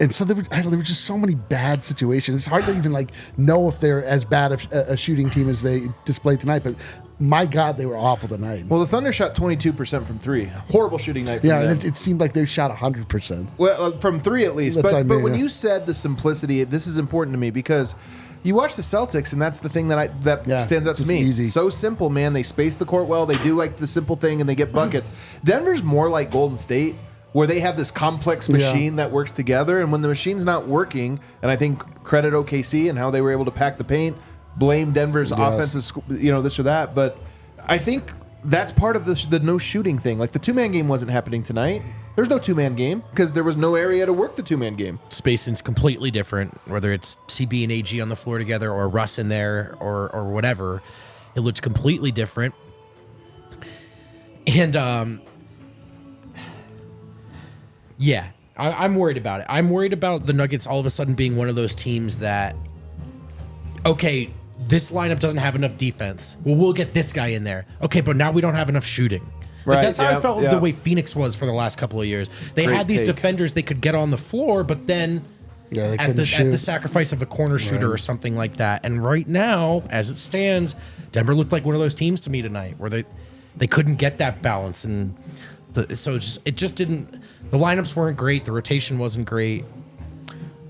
And so there were just so many bad situations. It's hard to even like know if they're as bad a shooting team as they displayed tonight. But my God, they were awful tonight. Well, the Thunder shot 22% from 3. Horrible shooting night. Yeah, and it seemed like they shot 100%. Well, from 3 at least. But when you said the simplicity, this is important to me because. You watch the Celtics, and that's the thing that stands out to me. Easy. So simple, man. They space the court well. They do like the simple thing, and they get buckets. Denver's more like Golden State, where they have this complex machine that works together. And when the machine's not working, and I think credit OKC and how they were able to pack the paint, blame Denver's offensive, this or that. But I think that's part of the no shooting thing. Like the 2-man game wasn't happening tonight. There's no 2-man game because there was no area to work the 2-man game. Spacing's completely different, whether it's CB and AG on the floor together or Russ in there or whatever. It looks completely different. And, I'm worried about it. I'm worried about the Nuggets all of a sudden being one of those teams that, okay, this lineup doesn't have enough defense. Well, we'll get this guy in there. Okay, but now we don't have enough shooting. Like that's how I felt the way Phoenix was for the last couple of years. They had these defenders they could get on the floor, but then at the sacrifice of a corner shooter or something like that. And right now, as it stands, Denver looked like one of those teams to me tonight where they couldn't get that balance. And it just didn't. The lineups weren't great. The rotation wasn't great.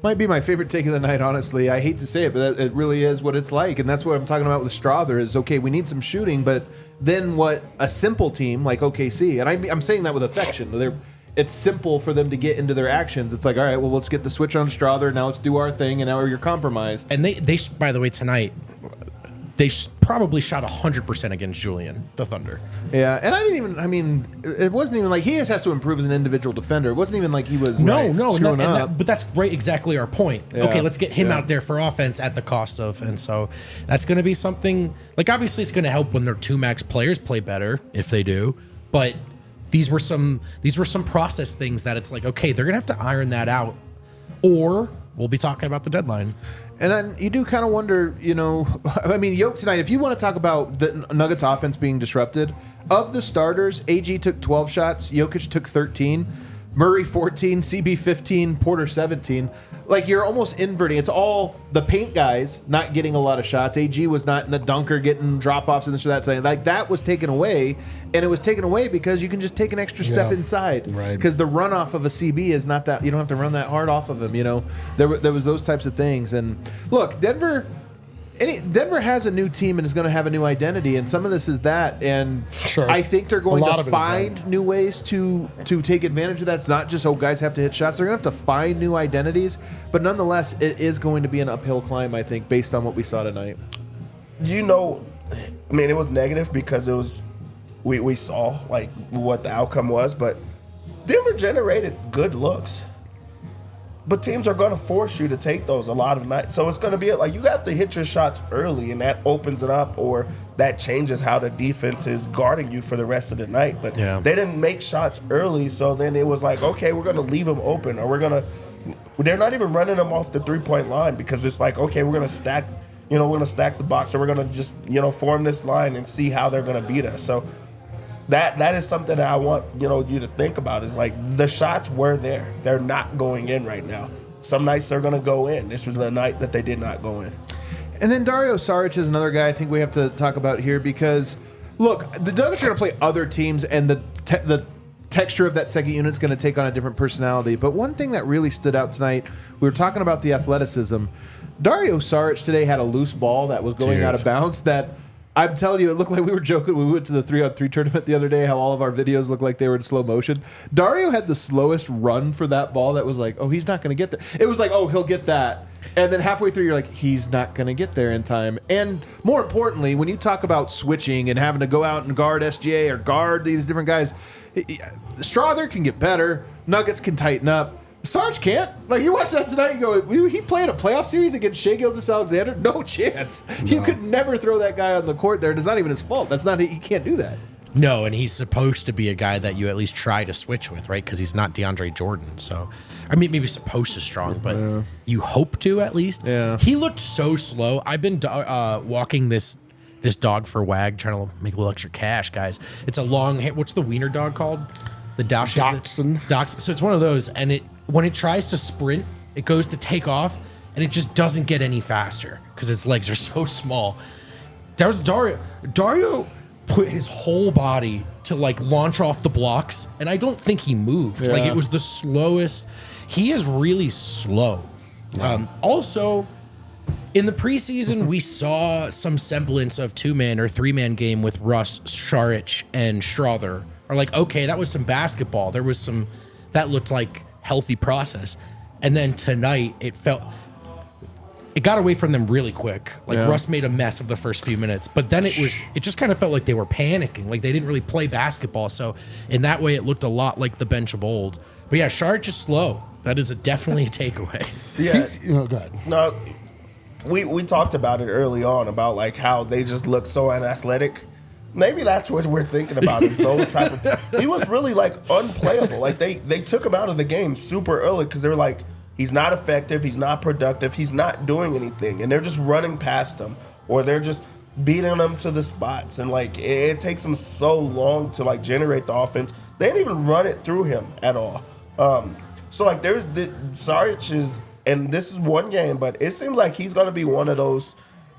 Might be my favorite take of the night, honestly. I hate to say it, but it really is what it's like. And that's what I'm talking about with Strawther is, okay, we need some shooting, but then what a simple team like OKC, and I'm saying that with affection, it's simple for them to get into their actions. It's like, all right, well, let's get the switch on Strawther, now let's do our thing, and now you're compromised. And they by the way, tonight, they probably shot 100% against Julian, the Thunder. Yeah, and it wasn't even like he just has to improve as an individual defender. It wasn't even like he was screwing up. But that's right, exactly our point. Yeah. Okay, let's get him out there for offense at the cost of, and so that's going to be something, like obviously it's going to help when their two max players play better, if they do, but these were some process things that it's like, okay, they're going to have to iron that out, or we'll be talking about the deadline. And then you do kind of wonder, Vogt tonight, if you want to talk about the Nuggets offense being disrupted, of the starters, AG took 12 shots, Jokic took 13, Murray 14, CB 15, Porter 17. Like, you're almost inverting. It's all the paint guys not getting a lot of shots. AG was not in the dunker getting drop-offs and this or that. So like, that was taken away, and it was taken away because you can just take an extra step inside. Right. Because the runoff of a CB is not that, you don't have to run that hard off of him, There was those types of things. And look, Denver has a new team and is going to have a new identity, and some of this is that. And Sure. I think they're going to is find new ways to take advantage of that. It's not just, guys have to hit shots. They're going to have to find new identities. But nonetheless, it is going to be an uphill climb, I think, based on what we saw tonight. It was negative because it was we saw like what the outcome was, but Denver generated good looks. But teams are going to force you to take those a lot of nights. So it's going to be like you have to hit your shots early, and that opens it up, or that changes how the defense is guarding you for the rest of the night. But they didn't make shots early, so then it was like, okay, we're going to leave them open, or they're not even running them off the three-point line because it's like, okay, we're going to stack, we're going to stack the box, or we're going to just, form this line and see how they're going to beat us. So that is something that I want you to think about, is like the shots were there. They're not going in right now. Some nights they're going to go in. This was the night that they did not go in. And then Dario Saric is another guy I think we have to talk about here because, look, the Nuggets are going to play other teams, and the texture of that second unit is going to take on a different personality. But one thing that really stood out tonight, we were talking about the athleticism. Dario Saric today had a loose ball that was going out of bounds that – I'm telling you, it looked like we were joking. We went to the 3-on-3 tournament the other day, how all of our videos looked like they were in slow motion. Dario had the slowest run for that ball that was like, he's not going to get there. It was like, he'll get that. And then halfway through, you're like, he's not going to get there in time. And more importantly, when you talk about switching and having to go out and guard SGA or guard these different guys, Strother can get better. Nuggets can tighten up. Sarge can't. Like, you watch that tonight and go, he played a playoff series against Shai Gilgeous-Alexander? No chance. No. You could never throw that guy on the court there, and it's not even his fault. He can't do that. No, and he's supposed to be a guy that you at least try to switch with, right? Because he's not DeAndre Jordan. So, maybe supposed to strong, but you hope to at least. Yeah. He looked so slow. I've been walking this dog for WAG, trying to make a little extra cash, guys. It's a long, what's the wiener dog called? The Dachshund. So it's one of those, and when it tries to sprint, it goes to take off, and it just doesn't get any faster because its legs are so small. Dario put his whole body to like launch off the blocks, and I don't think he moved. Yeah. Like, it was the slowest. He is really slow. Yeah. Also, in the preseason, we saw some semblance of 2-man or 3-man game with Russ, Saric, and Strother. Or like, okay, that was some basketball. There was some that looked like healthy process. And then tonight, it got away from them really quick. Like, Russ made a mess of the first few minutes, but then it just kind of felt like they were panicking. Like, they didn't really play basketball. So in that way, it looked a lot like the bench of old. But yeah, Saric is slow. That is definitely a takeaway. Yeah. Go ahead. No, we talked about it early on about like how they just look so unathletic. Maybe that's what we're thinking about, is those type of. He was really like unplayable. Like they took him out of the game super early because they were like, he's not effective, he's not productive, he's not doing anything, and they're just running past him, or they're just beating him to the spots, and like it takes them so long to like generate the offense. They didn't even run it through him at all. So like there's the Saric is, and this is one game, but it seems like he's gonna be one of those,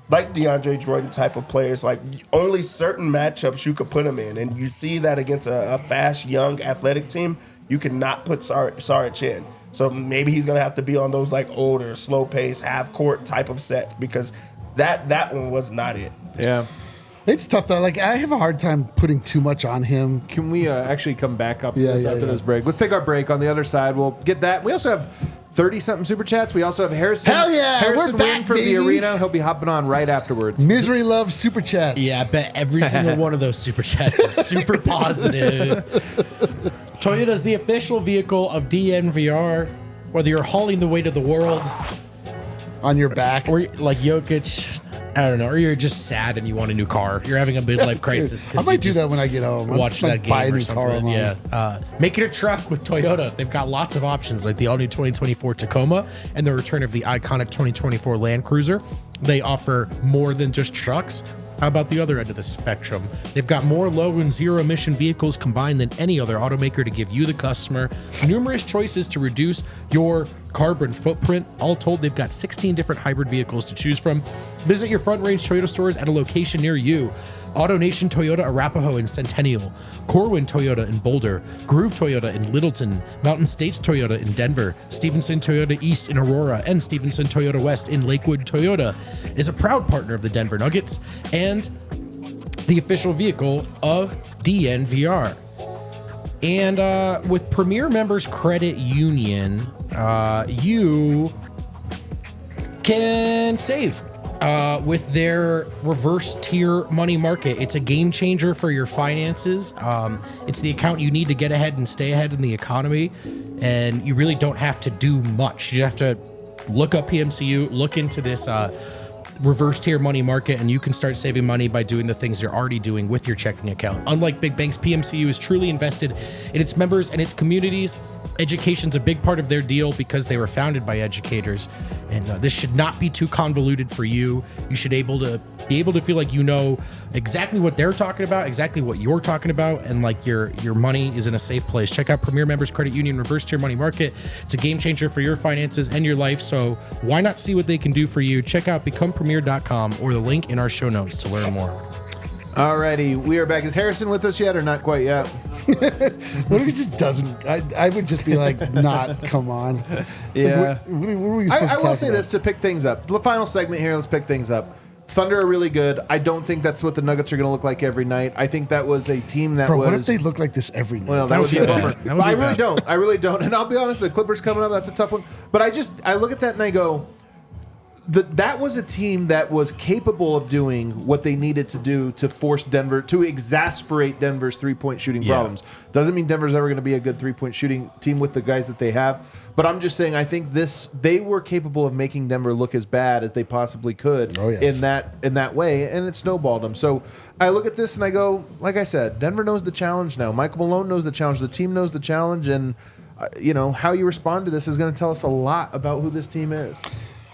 like DeAndre Jordan type of players, like only certain matchups you could put him in. And you see that against a fast, young, athletic team, you cannot put Saric in. So maybe he's going to have to be on those like older, slow pace, half court type of sets, because that one was not it. Yeah. It's tough though. Like, I have a hard time putting too much on him. Can we actually come back up after this break? Let's take our break. On the other side, we'll get that. We also have 30-something super chats. We also have Harrison. Hell yeah, Harrison we're back, Wynn from baby. the arena. He'll be hopping on right afterwards. Misery loves super chats. Yeah, I bet every single one of those super chats is super positive. Toyota's the official vehicle of DNVR. Whether you're hauling the weight of the world, On your back. or like Jokic, I don't know, or you're just sad and you want a new car. You're having a midlife crisis. I 'cause might you do just that when I get home. I'm watch just, that buy a game or new car something. online. Yeah, make it a truck with Toyota. They've got lots of options, like the all-new 2024 Tacoma and the return of the iconic 2024 Land Cruiser. They offer more than just trucks. How about the other end of the spectrum? They've got more low and zero emission vehicles combined than any other automaker to give you, the customer, numerous choices to reduce your carbon footprint. All told, they've got 16 different hybrid vehicles to choose from. Visit your Front Range Toyota stores at a location near you. AutoNation Toyota Arapahoe in Centennial, Corwin Toyota in Boulder, Groove Toyota in Littleton, Mountain States Toyota in Denver, Stevenson Toyota East in Aurora, and Stevenson Toyota West in Lakewood. Toyota is a proud partner of the Denver Nuggets and the official vehicle of DNVR. And with Premier Members Credit Union, you can save with their reverse tier money market. It's a game changer for your finances. It's the account you need to get ahead and stay ahead in the economy. And you really don't have to do much. You have to look up PMCU, look into this reverse tier money market, and you can start saving money by doing the things you're already doing with your checking account. Unlike big banks, PMCU is truly invested in its members and its communities. Education's a big part of their deal because they were founded by educators, and this should not be too convoluted for you. You should be able to feel like you know exactly what they're talking about, exactly what you're talking about, and like your money is in a safe place. Check out Premier Members Credit Union Reverse Tier Money Market. It's a game changer for your finances and your life, so why not see what they can do for you? Check out becomepremier.com or the link in our show notes to learn more. Alrighty, we are back. Is Harrison with us yet or not quite yet? What if he just doesn't? I would just be like, not, come on. It's Yeah. like, what are we supposed I to will talk say about? this to pick things up. The final segment here, let's pick things up. Thunder are really good. I don't think that's what the Nuggets are going to look like every night. I think that was a team that Bro, was... what if they look like this every night? Well, that would be a bummer. That would But be I really bad. don't. I really don't. And I'll be honest, the Clippers coming up, that's a tough one. But I look at that and I go, that was a team that was capable of doing what they needed to do to force Denver, to exasperate Denver's three-point shooting problems. Doesn't mean Denver's ever going to be a good three-point shooting team with the guys that they have. But I'm just saying, I think they were capable of making Denver look as bad as they possibly could in that way, and it snowballed them. So I look at this and I go, like I said, Denver knows the challenge now. Michael Malone knows the challenge. The team knows the challenge, and how you respond to this is going to tell us a lot about who this team is.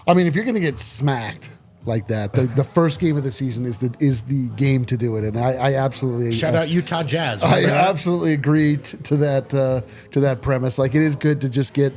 I mean, if you're going to get smacked like that, the first game of the season is the game to do it, and I absolutely Shout out Utah Jazz. I Remember that? absolutely agree to that premise. Like, it is good to just get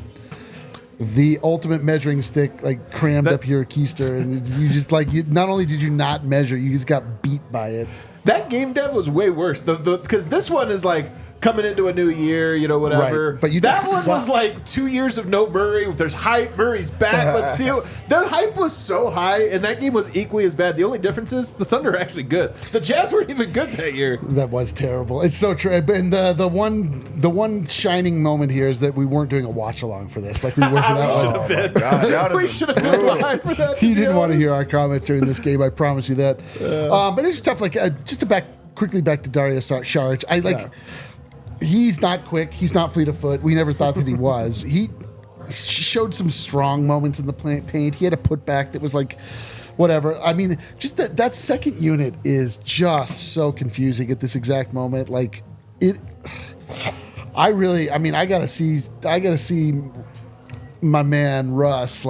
the ultimate measuring stick like crammed up your keister, and you just not only did you not measure, you just got beat by it. That game dev was way worse. Because this one is like coming into a new year, whatever. Right, but that just one suck. was like 2 years of no Murray. There's hype. Murray's back. Let's see. The hype was so high, and that game was equally as bad. The only difference is the Thunder are actually good. The Jazz weren't even good that year. That was terrible. It's so true. And the one shining moment here is that we weren't doing a watch along for this, like we were for that one. We should have been live for that. He didn't want to hear our comments during this game. I promise you that. But it's tough. Like just to quickly back to Dario Saric. He's not quick. He's not fleet of foot. We never thought that he was. He showed some strong moments in the paint. He had a putback that was like, whatever. I mean, just that second unit is just so confusing at this exact moment. Like it. I gotta see my man Russ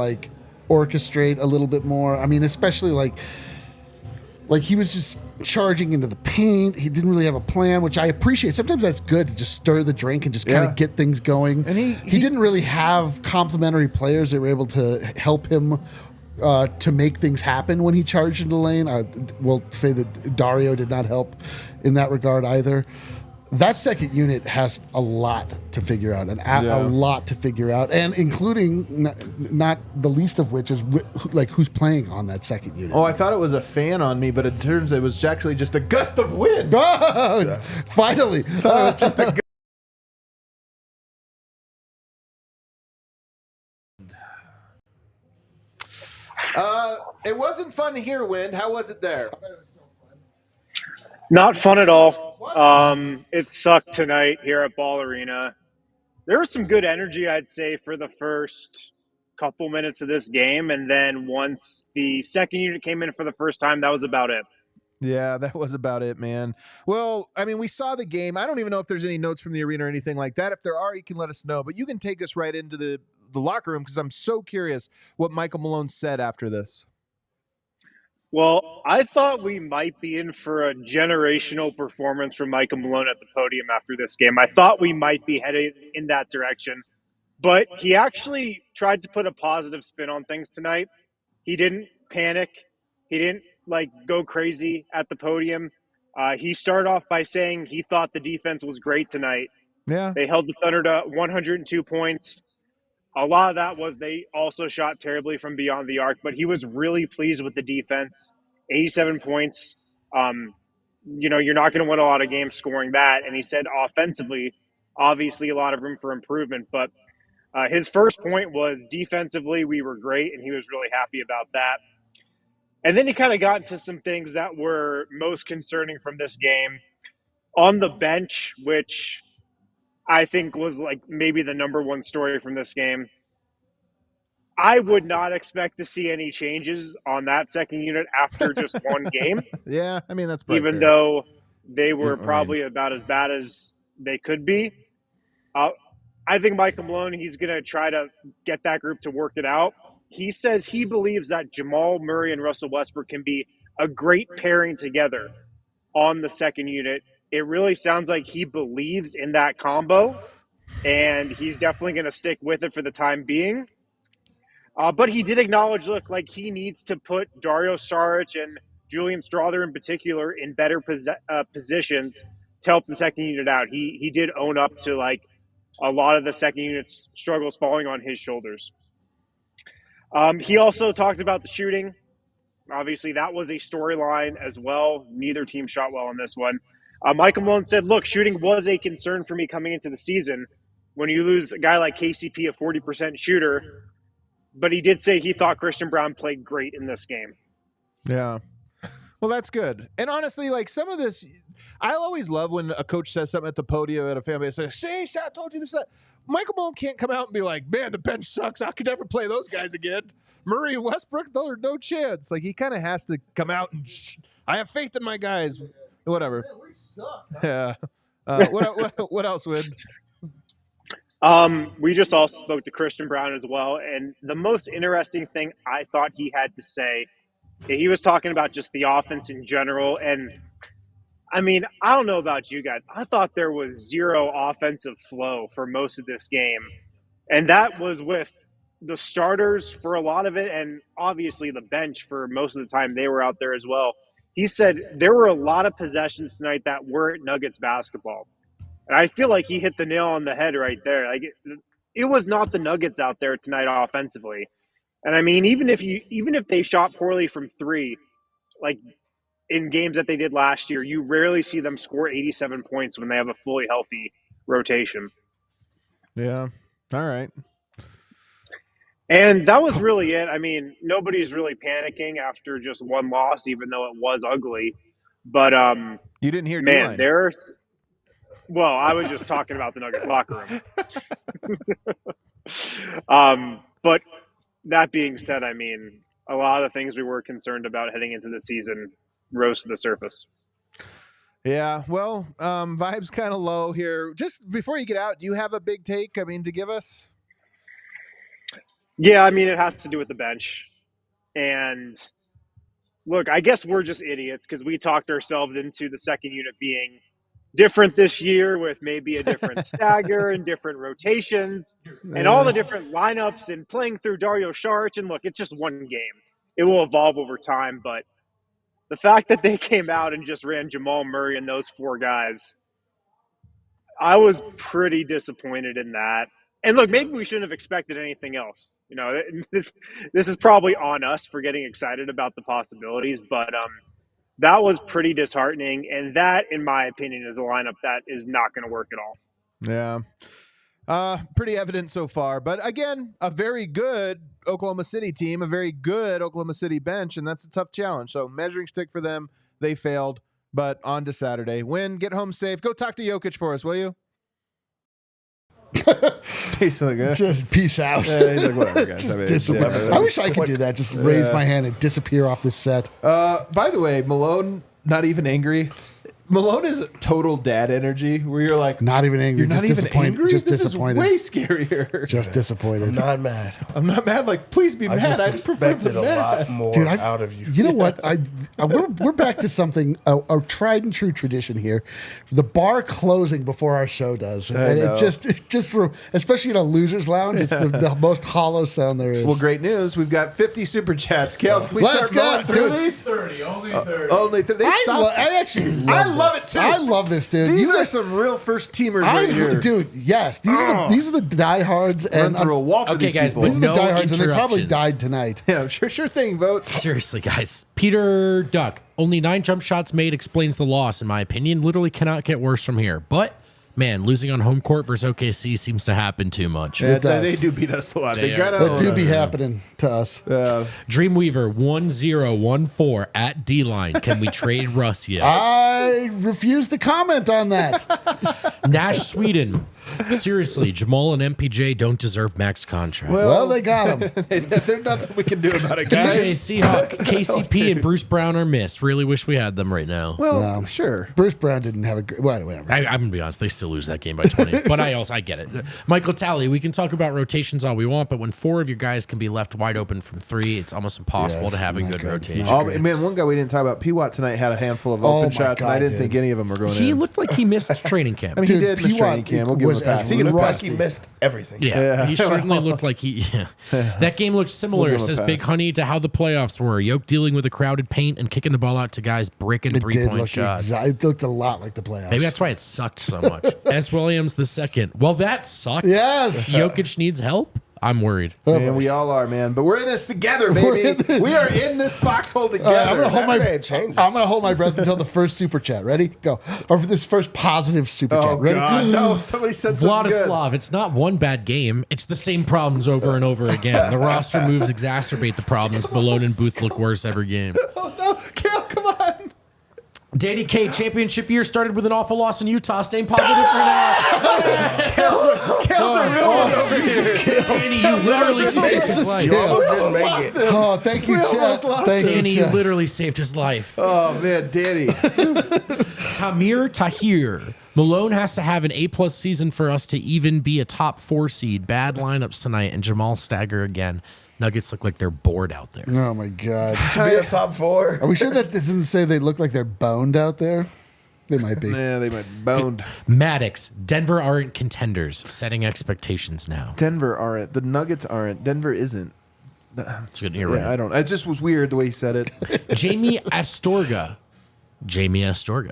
orchestrate a little bit more. I mean, especially like he was just charging into the paint. He didn't really have a plan, which I appreciate. Sometimes that's good to just stir the drink and just kind of get things going. And he didn't really have complementary players that were able to help him to make things happen when he charged into the lane. We'll say that Dario did not help in that regard either. That second unit has a lot to figure out, a lot to figure out, and including not the least of which is who's playing on that second unit. Oh, I thought it was a fan on me, but it turns it was actually just a gust of wind. Oh, finally. It was just a It wasn't fun here, Wind. How was it there? Not fun at all. It sucked tonight here at Ball Arena. There was some good energy, I'd say, for the first couple minutes of this game. And then once the second unit came in for the first time, that was about it. Yeah, that was about it, man. Well, I mean, we saw the game. I don't even know if there's any notes from the arena or anything like that. If there are, you can let us know. But you can take us right into the locker room because I'm so curious what Michael Malone said after this. Well, I thought we might be in for a generational performance from Michael Malone at the podium after this game. I thought we might be headed in that direction. But he actually tried to put a positive spin on things tonight. He didn't panic. He didn't go crazy at the podium. He started off by saying he thought the defense was great tonight. Yeah. They held the Thunder to 102 points. A lot of that was they also shot terribly from beyond the arc, but he was really pleased with the defense. 87 points. You're not going to win a lot of games scoring that. And he said offensively, obviously a lot of room for improvement. But his first point was defensively, we were great, and he was really happy about that. And then he kind of got into some things that were most concerning from this game. On the bench, which I think was maybe the number one story from this game. I would not expect to see any changes on that second unit after just one game. Yeah, I mean, that's even fair. Though they were probably about as bad as they could be. I think Michael Malone, he's going to try to get that group to work it out. He says he believes that Jamal Murray and Russell Westrbook can be a great pairing together on the second unit. It really sounds like he believes in that combo, and he's definitely going to stick with it for the time being. But he did acknowledge, he needs to put Dario Saric and Julian Strawther in particular in better positions to help the second unit out. He did own up to, a lot of the second unit's struggles falling on his shoulders. He also talked about the shooting. Obviously, that was a storyline as well. Neither team shot well in this one. Michael Malone said, look, shooting was a concern for me coming into the season. When you lose a guy like KCP, a 40% shooter, but he did say he thought Christian Braun played great in this game. Yeah. Well, that's good. And honestly, some of this, I always love when a coach says something at the podium at a fan base, like, see, I told you this, that. Michael Malone can't come out and be like, man, the bench sucks. I could never play those guys again. Murray and Westbrook, those are no chance. He kind of has to come out and I have faith in my guys. Whatever. Yeah, we suck. Yeah. What else, Wood? We just also spoke to Christian Braun as well. And the most interesting thing I thought he had to say, he was talking about just the offense in general. And I mean, I don't know about you guys. I thought there was zero offensive flow for most of this game. And that was with the starters for a lot of it. And obviously the bench for most of the time they were out there as well. He said there were a lot of possessions tonight that weren't Nuggets basketball. And I feel like he hit the nail on the head right there. It was not the Nuggets out there tonight offensively. And I mean, even if they shot poorly from three, in games that they did last year, you rarely see them score 87 points when they have a fully healthy rotation. Yeah. All right. And that was really it. I mean, nobody's really panicking after just one loss, even though it was ugly. But you didn't hear man, well, I was just talking about the Nuggets locker room. But that being said, I mean, a lot of the things we were concerned about heading into the season rose to the surface. Yeah, well, vibes kind of low here. Just before you get out, do you have a big take, to give us? Yeah, I mean, it has to do with the bench. And look, I guess we're just idiots because we talked ourselves into the second unit being different this year with maybe a different stagger and different rotations and all the different lineups and playing through Dario Saric. And look, it's just one game. It will evolve over time. But the fact that they came out and just ran Jamal Murray and those four guys, I was pretty disappointed in that. And look, maybe we shouldn't have expected anything else. This is probably on us for getting excited about the possibilities, but that was pretty disheartening. And that, in my opinion, is a lineup that is not going to work at all. Yeah. Pretty evident so far. But again, a very good Oklahoma City team, a very good Oklahoma City bench, and that's a tough challenge. So measuring stick for them, they failed. But on to Saturday. Win, get home safe. Go talk to Jokic for us, will you? He's like, just peace out. He's like, whatever, guys. I wish I could do that. Just raise my hand and disappear off this set. By the way, Malone, not even angry. Malone is total dad energy where you're like, not even angry, you're not just even disappointed. angry? Just this disappointed. Is way scarier. Just disappointed. I'm not mad. I'm not mad. Like, please be mad. I expected a lot more out of you. You know what? We're back to something, a tried and true tradition here. The bar closing before our show does. And it just for, especially in a loser's lounge, it's the most hollow sound there is. Well, great news. We've got 50 super chats. Kale, can we start going through these? 30, only 30. Only 30. I love it too. I love this, dude. These are some real first teamers right here. Dude, yes. These are the diehards. Run through a wall for these guys, people. These are the No diehards, and they probably interruptions. died tonight. Yeah, sure thing, Vogt. Seriously, guys. Peter Duck, only 9 jump shots made explains the loss, in my opinion. Literally cannot get worse from here. But, man, losing on home court versus OKC seems to happen too much. It does. They do beat us a lot. They That do be happening to us. Dreamweaver 1014 at D-line. Can we trade Russ yet? I refuse to comment on that. Nash Sweden. Seriously, Jamal and MPJ don't deserve max contract. Well, they got him. There's nothing we can do about it, DJ guys. Seahawk, KCP, and Bruce Brown are missed. Really wish we had them right now. Well, sure. Bruce Brown didn't have a great. Whatever. I'm going to be honest, they still lose that game by 20. But I get it. Michael Talley, we can talk about rotations all we want, but when 4 of your guys can be left wide open from 3, it's almost impossible to have a good rotation. Oh, man, one guy we didn't talk about, P-Watt tonight had a handful of open shots, and I didn't think any of them were going in. He looked like he missed training camp. I mean, he did miss training camp. We'll give him a pass. He gets He missed everything. Yeah, he certainly looked like he. That game looked similar, says Big Honey, to how the playoffs were. Yoke dealing with a crowded paint and kicking the ball out to guys bricking 3-point shots. It looked a lot like the playoffs. Maybe that's why it sucked so much. S. Williams the second. Well, that sucked. Yes. Jokic needs help. I'm worried. Man, we all are, man. But we're in this together, baby. We are in this foxhole together. I'm Changes. going to hold my breath until the first super chat. Ready? Go. Or for this first positive super chat. Ready? God, no. Somebody said something good. Vladislav, it's not one bad game. It's the same problems over and over again. The roster moves exacerbate the problems. Malone and Booth look worse every game. Oh, no. Kale, come on. Danny K, championship year started with an awful loss in Utah. Staying positive for now. Kale's a real one over here. Danny, you literally saved his life. You almost didn't make it. Oh, thank you, Chet. Thank Danny, you, you Chet. literally saved his life. Oh, man, Danny. Tamir Tahir. Malone has to have an A+ season for us to even be a top 4 seed. Bad lineups tonight, and Jamal stagger again. Nuggets look like they're bored out there. Oh, my God. To be a top 4. Are we sure that doesn't say they look like they're boned out there? They might be. Yeah, they might be boned. Maddox, Denver aren't contenders. Setting expectations now. Denver aren't. The Nuggets aren't. Denver isn't. It's good. You're right. I don't. It just was weird the way he said it. Jamie Astorga.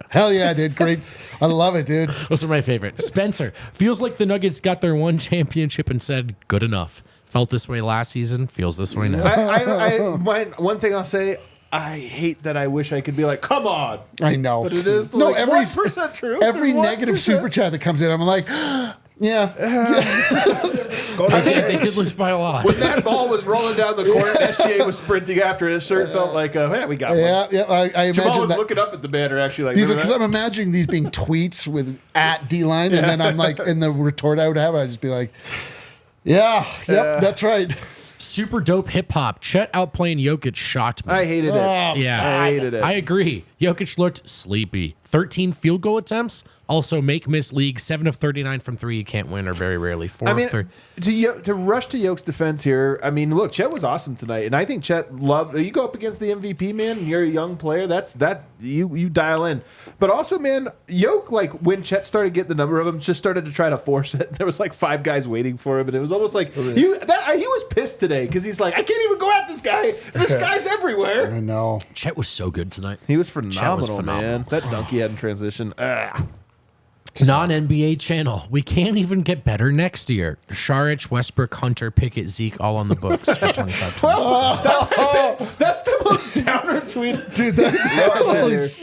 Hell yeah, dude. Great. I love it, dude. Those are my favorite. Spencer. Feels like the Nuggets got their one championship and said, good enough. Felt this way last season. Feels this way now. One thing I'll say, I hate that I wish I could be like, come on. I know. But it is no, like every 1% true. Every 1%. negative super chat that comes in, I'm like, yeah. They did lose by a lot. When that ball was rolling down the court, SGA was sprinting after it. It sure felt like, yeah, we got one. Yeah. I Jamal imagine was that. looking up at the banner actually like, These are remember because that? I'm imagining these being tweets with at D-line, and then I'm like, in the retort I would have, I'd just be like, yep, that's right. Super dope hip hop. Chet outplaying Jokic shocked me. I hated it. Yeah, I hated it. I agree. Jokic looked sleepy. 13 field goal attempts. Also, miss league. 7 of 39 from 3. You can't win, or very rarely. 4 I of mean, 30. to rush to Yoke's defense here, I mean, look, Chet was awesome tonight, and I think Chet loved. You go up against the MVP, man. And you're a young player. You dial in. But also, man, Yoke, like when Chet started getting the number of them, just started to try to force it. There was like 5 guys waiting for him, and it was almost like he was pissed today because he's like, I can't even go at this guy. There's guys everywhere. I know. Chet was so good tonight. He was phenomenal, phenomenal. man. That dunk he had in transition. Non-NBA channel. We can't even get better next year. Saric, Westbrook, Hunter, Pickett, Zeke, all on the books for 25-26. That's the most downer tweet. Dude,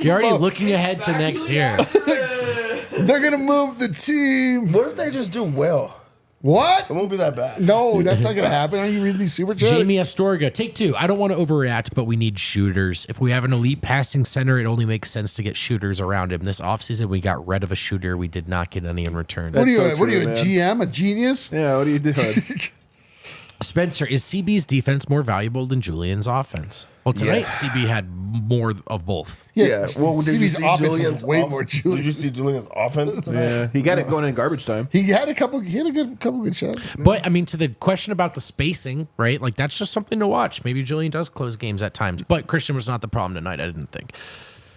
You're already looking ahead to next year. they're going to move the team. What if they just do well? What? It won't be that bad. No, that's not going to happen. Are you reading these super chats? Jamie Astorga, take 2. I don't want to overreact, but we need shooters. If we have an elite passing center, it only makes sense to get shooters around him. This offseason, we got rid of a shooter. We did not get any in return. What are you, so what are you, true, a man. GM, a genius? Yeah, what are you doing? Spencer, is CB's defense more valuable than Julian's offense? Well, tonight, Yeah. CB had more of both. Yeah. Well, did you CB's see offense is Julian's way off- more Julian. Did you see Julian's offense tonight? Yeah, he got it going in garbage time. He had a couple good shots. But, I mean, to the question about the spacing, right? Like, that's just something to watch. Maybe Julian does close games at times. But Christian was not the problem tonight, I didn't think.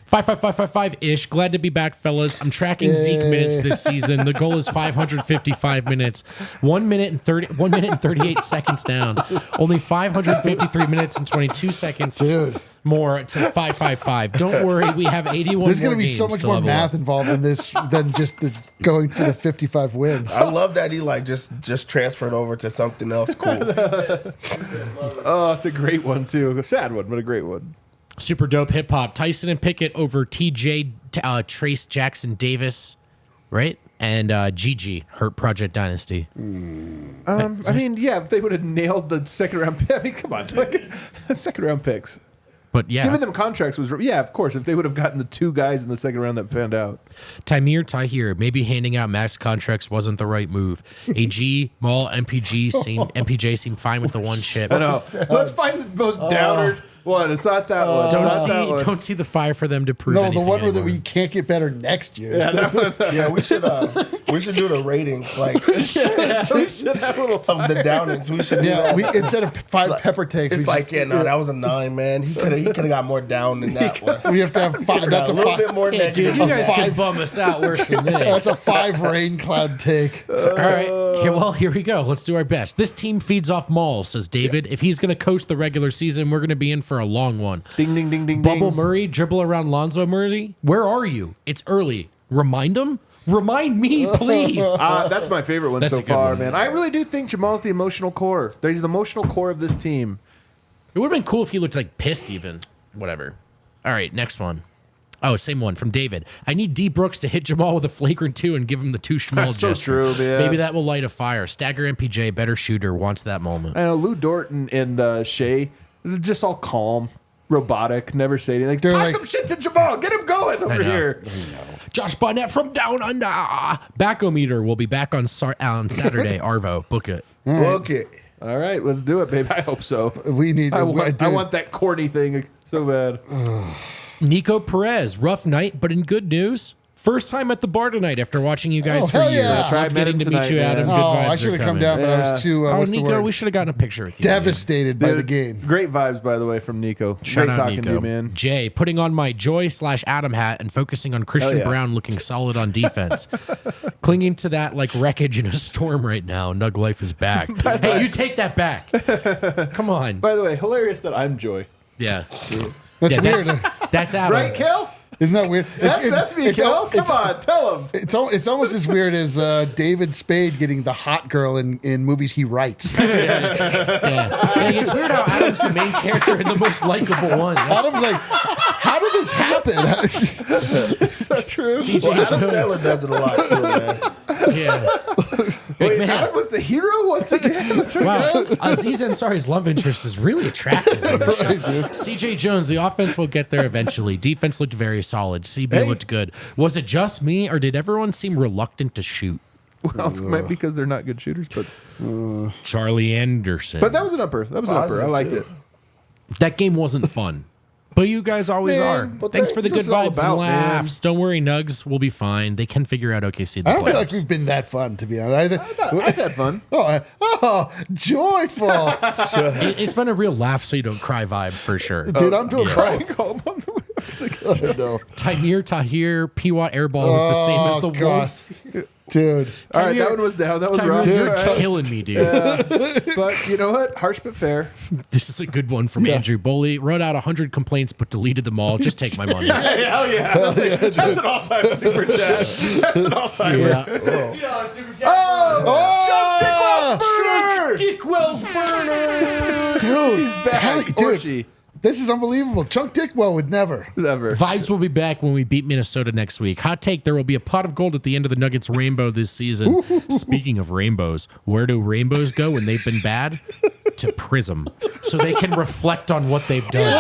5-5-5-5-5-ish. Glad to be back, fellas. I'm tracking Zeke minutes this season. The goal is 555 minutes. 1 minute and 38 seconds down. Only 553 minutes and 22 seconds Dude. more to 555. Don't worry, we have 81 There's going to be so much more math involved in this than just the going for the 55 wins. I love that he like just transferred over to something else cool. Oh, it's a great one too. A sad one, but a great one. Super dope hip hop. Tyson and Pickett over TJ, Trace Jackson Davis, right? And GG, Hurt Project Dynasty. I mean, yeah, if they would have nailed the second round pick. I mean, come on, like, second round picks. But yeah, Giving them contracts was, yeah, of course. If they would have gotten the 2 guys in the second round that panned out. Tahir, maybe handing out max contracts wasn't the right move. AG, Maul, MPJ seemed fine with the one chip. I know. Let's find the most downers one. It's not that one. Don't see the fire for them to prove. No, the anything one where anymore. we can't get better next year. Yeah, that one's, Yeah, we should do the ratings like we should have a little of the downings. We should do Yeah, that. we instead of 5 pepper takes, It's we like, yeah, no, that was a 9, man. He could have got more down than that one. we have to have 5. That's a a little 5. bit more Hey, dude, negative. you guys can 5. bum us out worse than That's this. a 5 rain cloud take. All right, here we go. Let's do our best. This team feeds off Maul, says David. If he's going to coach the regular season, we're going to be in for a long one. ding, ding, ding, ding, Bubble ding. Murray, dribble around Lonzo Murray. Where are you? It's early. Remind him? Remind me, please. That's my favorite one That's so a good far, one. man. I really do think Jamal's the emotional core. He's the emotional core of this team. It would have been cool if he looked like pissed even. Whatever. All right, next one. Oh, same one from David. I need D. Brooks to hit Jamal with a flagrant 2 and give him the 2 schmall That's so gesture. true, man. Maybe that will light a fire. Stagger MPJ, better shooter, wants that moment. I know Lou Dort and Shea, they're just all calm, robotic, never say anything. Like, They're talk like- some shit to Jamal. Get him going over know. here. Josh Barnett from Down Under. Backometer will be back on Saturday. Arvo, book it. Okay. All right, let's do it, babe. I hope so. We need. I want dude, that corny thing so bad. Nico Perez, rough night, but in good news. First time at the bar tonight after watching you guys Oh, for hell years. yeah. That's right, Love met getting him to meet tonight, you, man. Adam. Oh, Good vibes I should are have come coming. down, but I Yeah. was too. Oh, what's the Nico, word? we should have gotten a picture with you. Devastated by the game. Great vibes, by the way, from Nico. Shout Great out talking Nico. to you, man. Jay, putting on my Joy/Adam hat and focusing on Christian Hell yeah. Brown looking solid on defense. Clinging to that like wreckage in a storm right now. Nug life is back. Hey, you take that back. Come on. By the way, hilarious that I'm Joy. Yeah. That's Yeah, weird. that's Adam. Right, Kel? Isn't that weird? That's me, Kel. Come on, tell him. It's almost as weird as David Spade getting the hot girl in movies he writes. Yeah. Like, it's weird how Adam's the main character and the most likable one. That's Adam's like, how did this happen? So true. CJ Well, Adam Jones. Sandler does it a lot too, man. Yeah. Wait, Man. Adam was the hero once again? That's right. Wow, Aziz Ansari's love interest is really attractive. In the show. CJ Jones, the offense will get there eventually. Defense looked very solid. CB Hey. looked good. Was it just me, or did everyone seem reluctant to shoot? Well, it might be because they're not good shooters, but Charlie Anderson. that was an upper. That was an upper. I Positive, liked too. it. That game wasn't fun. But you guys always Man, are. but Thanks that's for the what good it's all vibes about, and man. laughs. Don't worry, Nugs will be fine. They can figure out OKC. The I don't feel like playoffs. we've been that fun, to be honest. I've had fun. Joyful. It's been a real laugh so you don't cry vibe for sure. Dude, I'm doing Crying both. home on the way up to the No. Tahir, P-Watt airball was the same as the gosh. Wolves. Dude. All right, Tahir- that one was down. That was Tahir, rough. you're All right. killing me, dude. But you know what? Harsh but fair. This is a good one from Andrew Boley. Wrote out 100 complaints but deleted them all. Just take my money. Hey, hell yeah. That's an all-time super chat. That's an all-timer. Yeah. Oh! Chuck Dick Burner! Dick Wells burner. Dude. He's back. Hell, Or dude. she. This is unbelievable. Chunk Dickwell would never. Never. Vibes will be back when we beat Minnesota next week. Hot take, there will be a pot of gold at the end of the Nuggets rainbow this season. Speaking of rainbows, where do rainbows go when they've been bad? To Prism. So they can reflect on what they've done.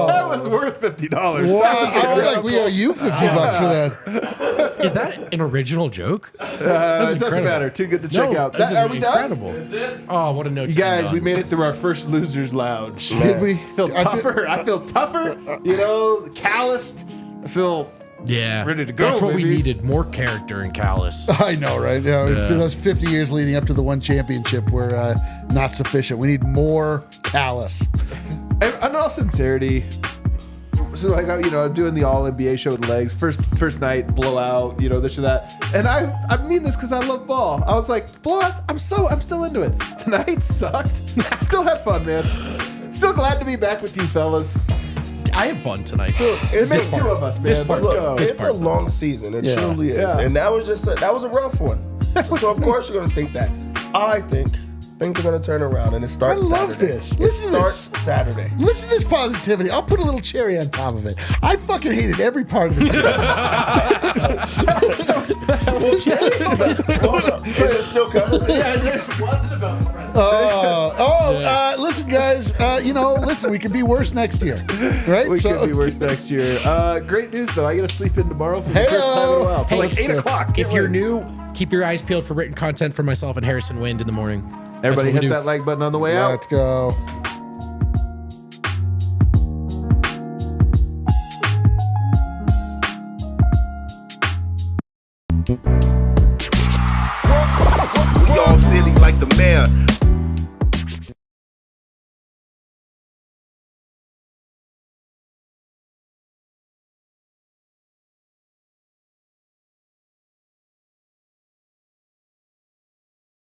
That was worth $50. Wow. I feel like we owe you $50 for that. Is that an original joke? It doesn't matter. Too good to check out. Are we incredible. done? Oh, what a note. You guys, we made it through our first Losers Lounge. Did we? I feel tougher, calloused. I feel ready to go. That's what we baby. needed. More character in Callus. I know, right? Those 50 years leading up to the one championship were not sufficient. We need more Callus. And in all sincerity, so like I'm doing the All NBA show with Legs. First night blowout, this or that. And I mean this because I love ball. I was like, blowouts. I'm still into it. Tonight sucked. Still had fun, man. Still glad to be back with you fellas. I had fun tonight. It makes two of us, man. Let's go. It's a long season. It truly is. Yeah. And that was a rough one. So of course you're gonna think that. I think things are gonna turn around, and it starts. I love Saturday. this. It starts Saturday. Listen to this positivity. I'll put a little cherry on top of it. I fucking hated every part of this. Hold up. Is it still coming? Listen, guys. Listen, we could be worse next year, right? We could be worse next year. Great news, though. I get to sleep in tomorrow for the first time in a while. Till like 8 o'clock. If you're new, keep your eyes peeled for written content from myself and Harrison Wind in the morning. Everybody hit that like button on the way out. Let's go. We all silly like the